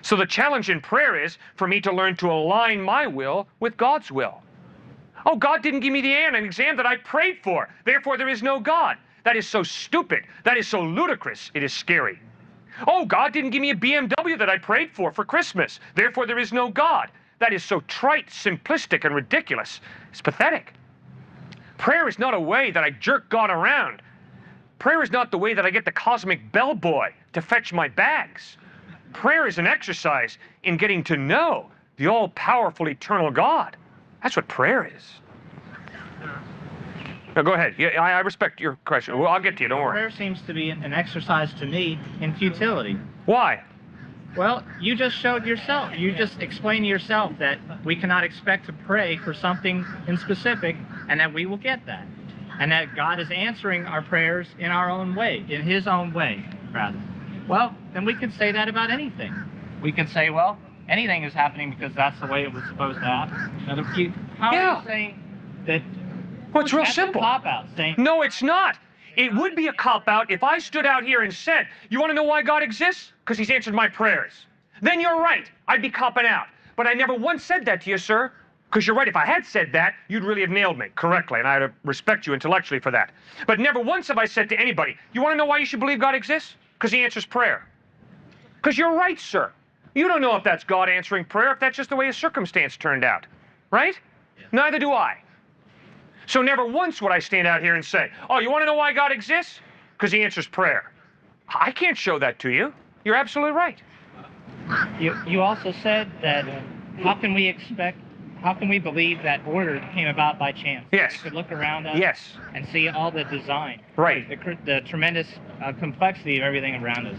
So the challenge in prayer is for me to learn to align my will with God's will. Oh, God didn't give me the exam that I prayed for. Therefore, there is no God. That is so stupid. That is so ludicrous. It is scary. Oh, God didn't give me a BMW that I prayed for Christmas. Therefore, there is no God. That is so trite, simplistic, and ridiculous. It's pathetic. Prayer is not a way that I jerk God around. Prayer is not the way that I get the cosmic bellboy to fetch my bags. Prayer is an exercise in getting to know the all-powerful, eternal God. That's what prayer is. Now, go ahead. Yeah, I respect your question. Well, I'll get to you. Don't worry. Prayer seems to be an exercise to me in futility. Why? Well, you just showed yourself. You just explained yourself that we cannot expect to pray for something in specific and that we will get that. And that God is answering our prayers in our own way, in his own way, rather. Well, then we can say that about anything. We can say, well, anything is happening because that's the way it was supposed to happen. Now, how are you saying that? Well, it's real simple. Cop-out saying, no, it's not. It would be a cop-out if I stood out here and said, you want to know why God exists? Because he's answered my prayers. Then you're right. I'd be copping out. But I never once said that to you, sir. Because you're right. If I had said that, you'd really have nailed me correctly, and I'd respect you intellectually for that. But never once have I said to anybody, you want to know why you should believe God exists? Because he answers prayer. Because you're right, sir. You don't know if that's God answering prayer, if that's just the way a circumstance turned out. Right? Yeah. Neither do I. So never once would I stand out here and say, oh, you want to know why God exists? Because he answers prayer. I can't show that to you. You're absolutely right. You also said that how can we believe that order came about by chance? Yes. We could look around us yes. and see all the design. Right. The tremendous complexity of everything around us.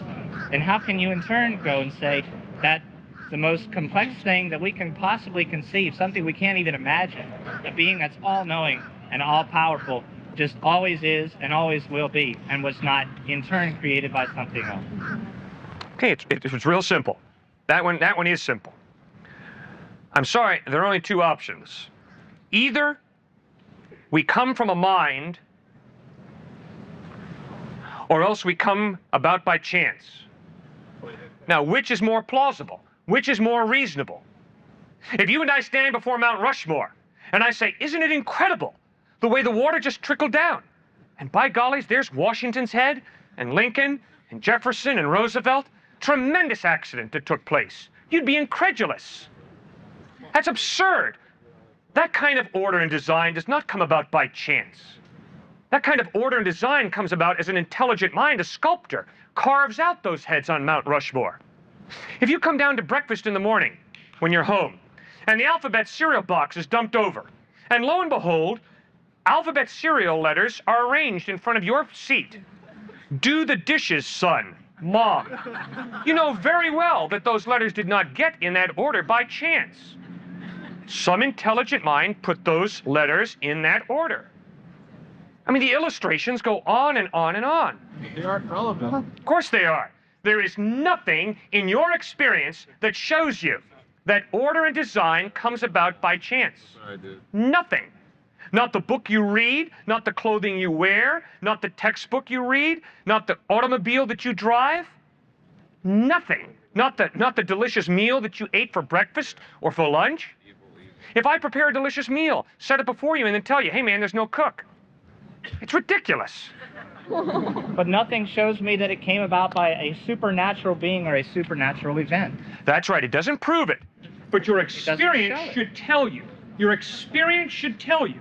And how can you in turn go and say that the most complex thing that we can possibly conceive, something we can't even imagine, a being that's all-knowing and all-powerful, just always is and always will be, and was not in turn created by something else? Okay, it's real simple. That one is simple. I'm sorry, there are only two options. Either we come from a mind, or else we come about by chance. Now, which is more plausible? Which is more reasonable? If you and I stand before Mount Rushmore, and I say, isn't it incredible the way the water just trickled down? And by gollies, there's Washington's head, and Lincoln, and Jefferson, and Roosevelt. Tremendous accident that took place. You'd be incredulous. That's absurd. That kind of order and design does not come about by chance. That kind of order and design comes about as an intelligent mind, a sculptor, carves out those heads on Mount Rushmore. If you come down to breakfast in the morning when you're home, and the alphabet cereal box is dumped over, and lo and behold, alphabet cereal letters are arranged in front of your seat. Do the dishes, son, mom. You know very well that those letters did not get in that order by chance. Some intelligent mind put those letters in that order. I mean, the illustrations go on and on and on. They aren't relevant. Of course they are. There is nothing in your experience that shows you that order and design comes about by chance. Nothing. Not the book you read, not the clothing you wear, not the textbook you read, not the automobile that you drive. Nothing. Not the delicious meal that you ate for breakfast or for lunch. If I prepare a delicious meal, set it before you, and then tell you, hey man, there's no cook. It's ridiculous. But nothing shows me that it came about by a supernatural being or a supernatural event. That's right. It doesn't prove it. But your experience should tell you. Your experience should tell you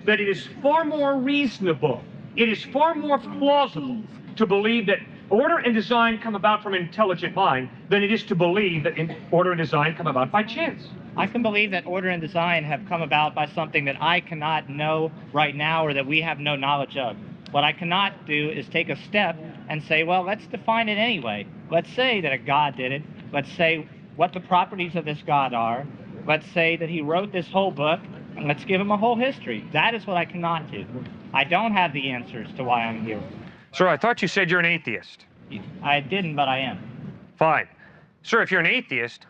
that it is far more reasonable. It is far more plausible to believe that order and design come about from an intelligent mind than it is to believe that order and design come about by chance. I can believe that order and design have come about by something that I cannot know right now or that we have no knowledge of. What I cannot do is take a step and say, well, let's define it anyway. Let's say that a God did it. Let's say what the properties of this God are. Let's say that he wrote this whole book, and let's give him a whole history. That is what I cannot do. I don't have the answers to why I'm here. Sir, I thought you said you're an atheist. I didn't, but I am. Fine. Sir, if you're an atheist,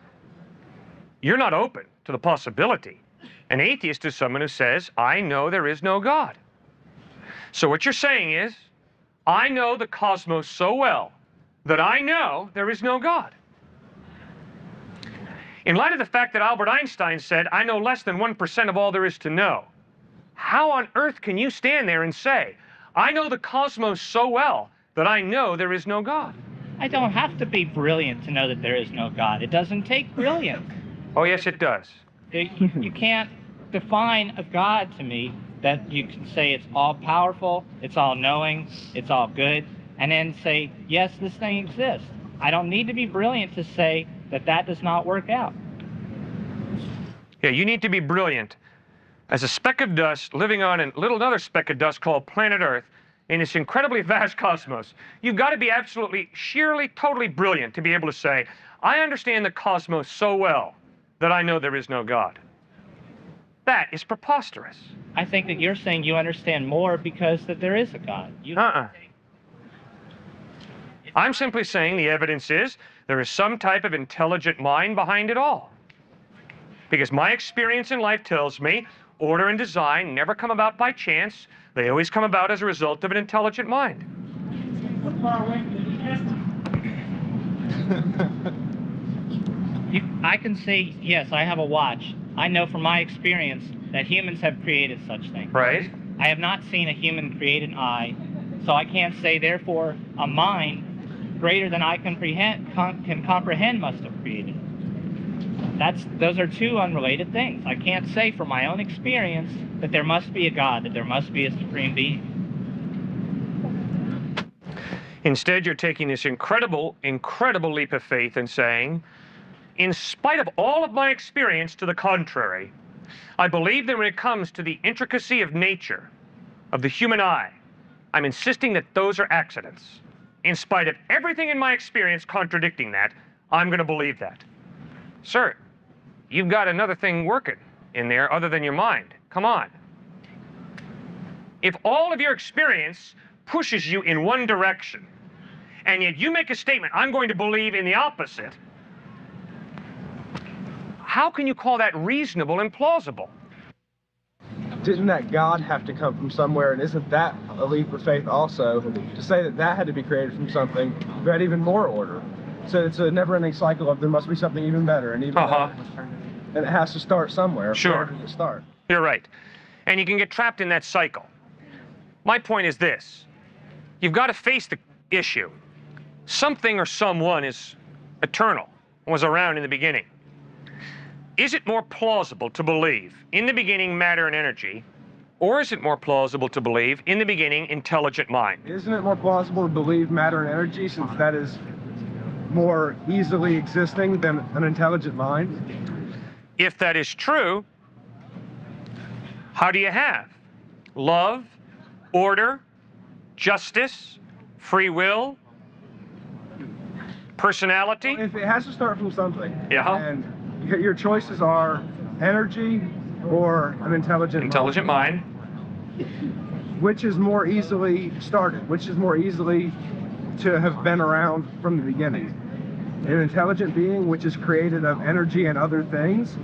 you're not open to the possibility An atheist is someone who says, I know there is no God. So what you're saying is, I know the cosmos so well that I know there is no God. In light of the fact that Albert Einstein said, I know less than 1% of all there is to know, how on earth can you stand there and say, I know the cosmos so well that I know there is no God? I don't have to be brilliant to know that there is no God. It doesn't take brilliance. Oh, yes, it does. You can't define a God to me that you can say it's all powerful, it's all knowing, it's all good, and then say, yes, this thing exists. I don't need to be brilliant to say that that does not work out. Yeah, you need to be brilliant as a speck of dust living on another speck of dust called planet Earth in this incredibly vast cosmos. You've got to be absolutely, sheerly, totally brilliant to be able to say, I understand the cosmos so well that I know there is no God. That is preposterous. I think that you're saying you understand more because that there is a God. I'm simply saying the evidence is there is some type of intelligent mind behind it all. Because my experience in life tells me order and design never come about by chance. They always come about as a result of an intelligent mind. I can say, yes, I have a watch. I know from my experience that humans have created such things. Right. I have not seen a human create an eye, so I can't say, therefore, a mind greater than I can comprehend must have created. Those are two unrelated things. I can't say from my own experience that there must be a God, that there must be a supreme being. Instead, you're taking this incredible, incredible leap of faith and saying, in spite of all of my experience to the contrary, I believe that when it comes to the intricacy of nature, of the human eye, I'm insisting that those are accidents. In spite of everything in my experience contradicting that, I'm going to believe that. Sir, you've got another thing working in there other than your mind. Come on. If all of your experience pushes you in one direction, and yet you make a statement, I'm going to believe in the opposite, how can you call that reasonable and plausible? Didn't that God have to come from somewhere, and isn't that a leap of faith also, to say that that had to be created from something who had even more order? So it's a never-ending cycle of there must be something even better, and even better, and it has to start somewhere. Sure. Where does it start? You're right. And you can get trapped in that cycle. My point is this. You've got to face the issue. Something or someone is eternal, was around in the beginning. Is it more plausible to believe in the beginning matter and energy, or is it more plausible to believe in the beginning intelligent mind? Isn't it more plausible to believe matter and energy, since that is more easily existing than an intelligent mind? If that is true, how do you have love, order, justice, free will, personality? Well, if it has to start from something, and your choices are energy or an intelligent mind. Which is more easily started? Which is more easily to have been around from the beginning? An intelligent being which is created of energy and other things,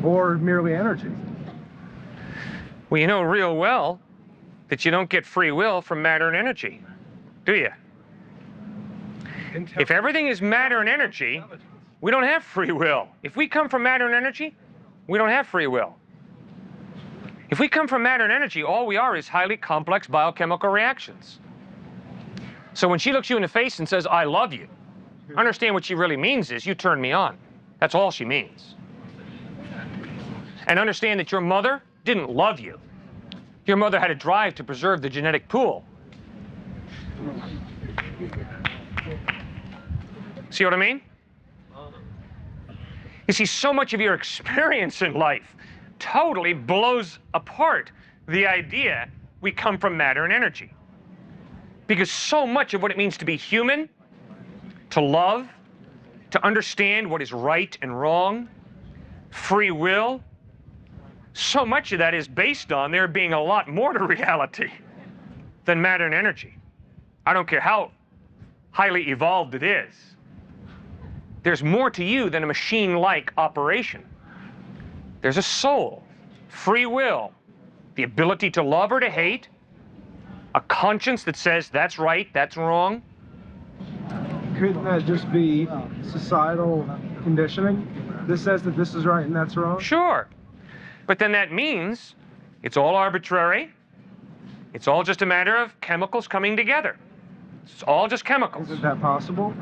or merely energy? Well, you know real well that you don't get free will from matter and energy, do you? If everything is matter and energy, we don't have free will. If we come from matter and energy, we don't have free will. If we come from matter and energy, all we are is highly complex biochemical reactions. So when she looks you in the face and says, I love you, understand what she really means is, you turn me on. That's all she means. And understand that your mother didn't love you. Your mother had a drive to preserve the genetic pool. See what I mean? You see, so much of your experience in life totally blows apart the idea we come from matter and energy. Because so much of what it means to be human, to love, to understand what is right and wrong, free will, so much of that is based on there being a lot more to reality than matter and energy. I don't care how highly evolved it is. There's more to you than a machine-like operation. There's a soul. free will, the ability to love or to hate, a conscience that says that's right, that's wrong. Couldn't that just be societal conditioning that says that this is right and that's wrong? Sure. But then that means it's all arbitrary. It's all just a matter of chemicals coming together. It's all just chemicals. Isn't that possible?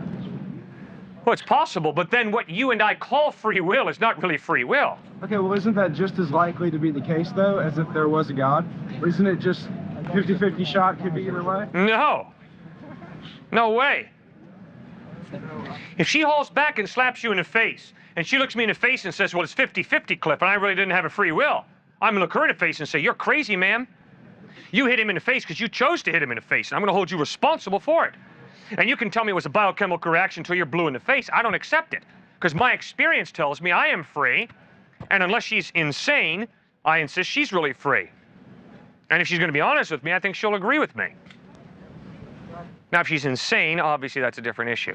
Well, it's possible, but then what you and I call free will is not really free will. Okay, well, isn't that just as likely to be the case, though, as if there was a God? Or isn't it just 50-50 shot, could be either way? No. No way. If she hauls back and slaps you in the face, and she looks me in the face and says, well, it's 50-50, Cliffe, and I really didn't have a free will, I'm going to look her in the face and say, you're crazy, ma'am. You hit him in the face because you chose to hit him in the face, and I'm going to hold you responsible for it. And you can tell me it was a biochemical reaction until you're blue in the face. I don't accept it, because my experience tells me I am free, and unless she's insane, I insist she's really free. And if she's going to be honest with me, I think she'll agree with me. Now, if she's insane, obviously that's a different issue.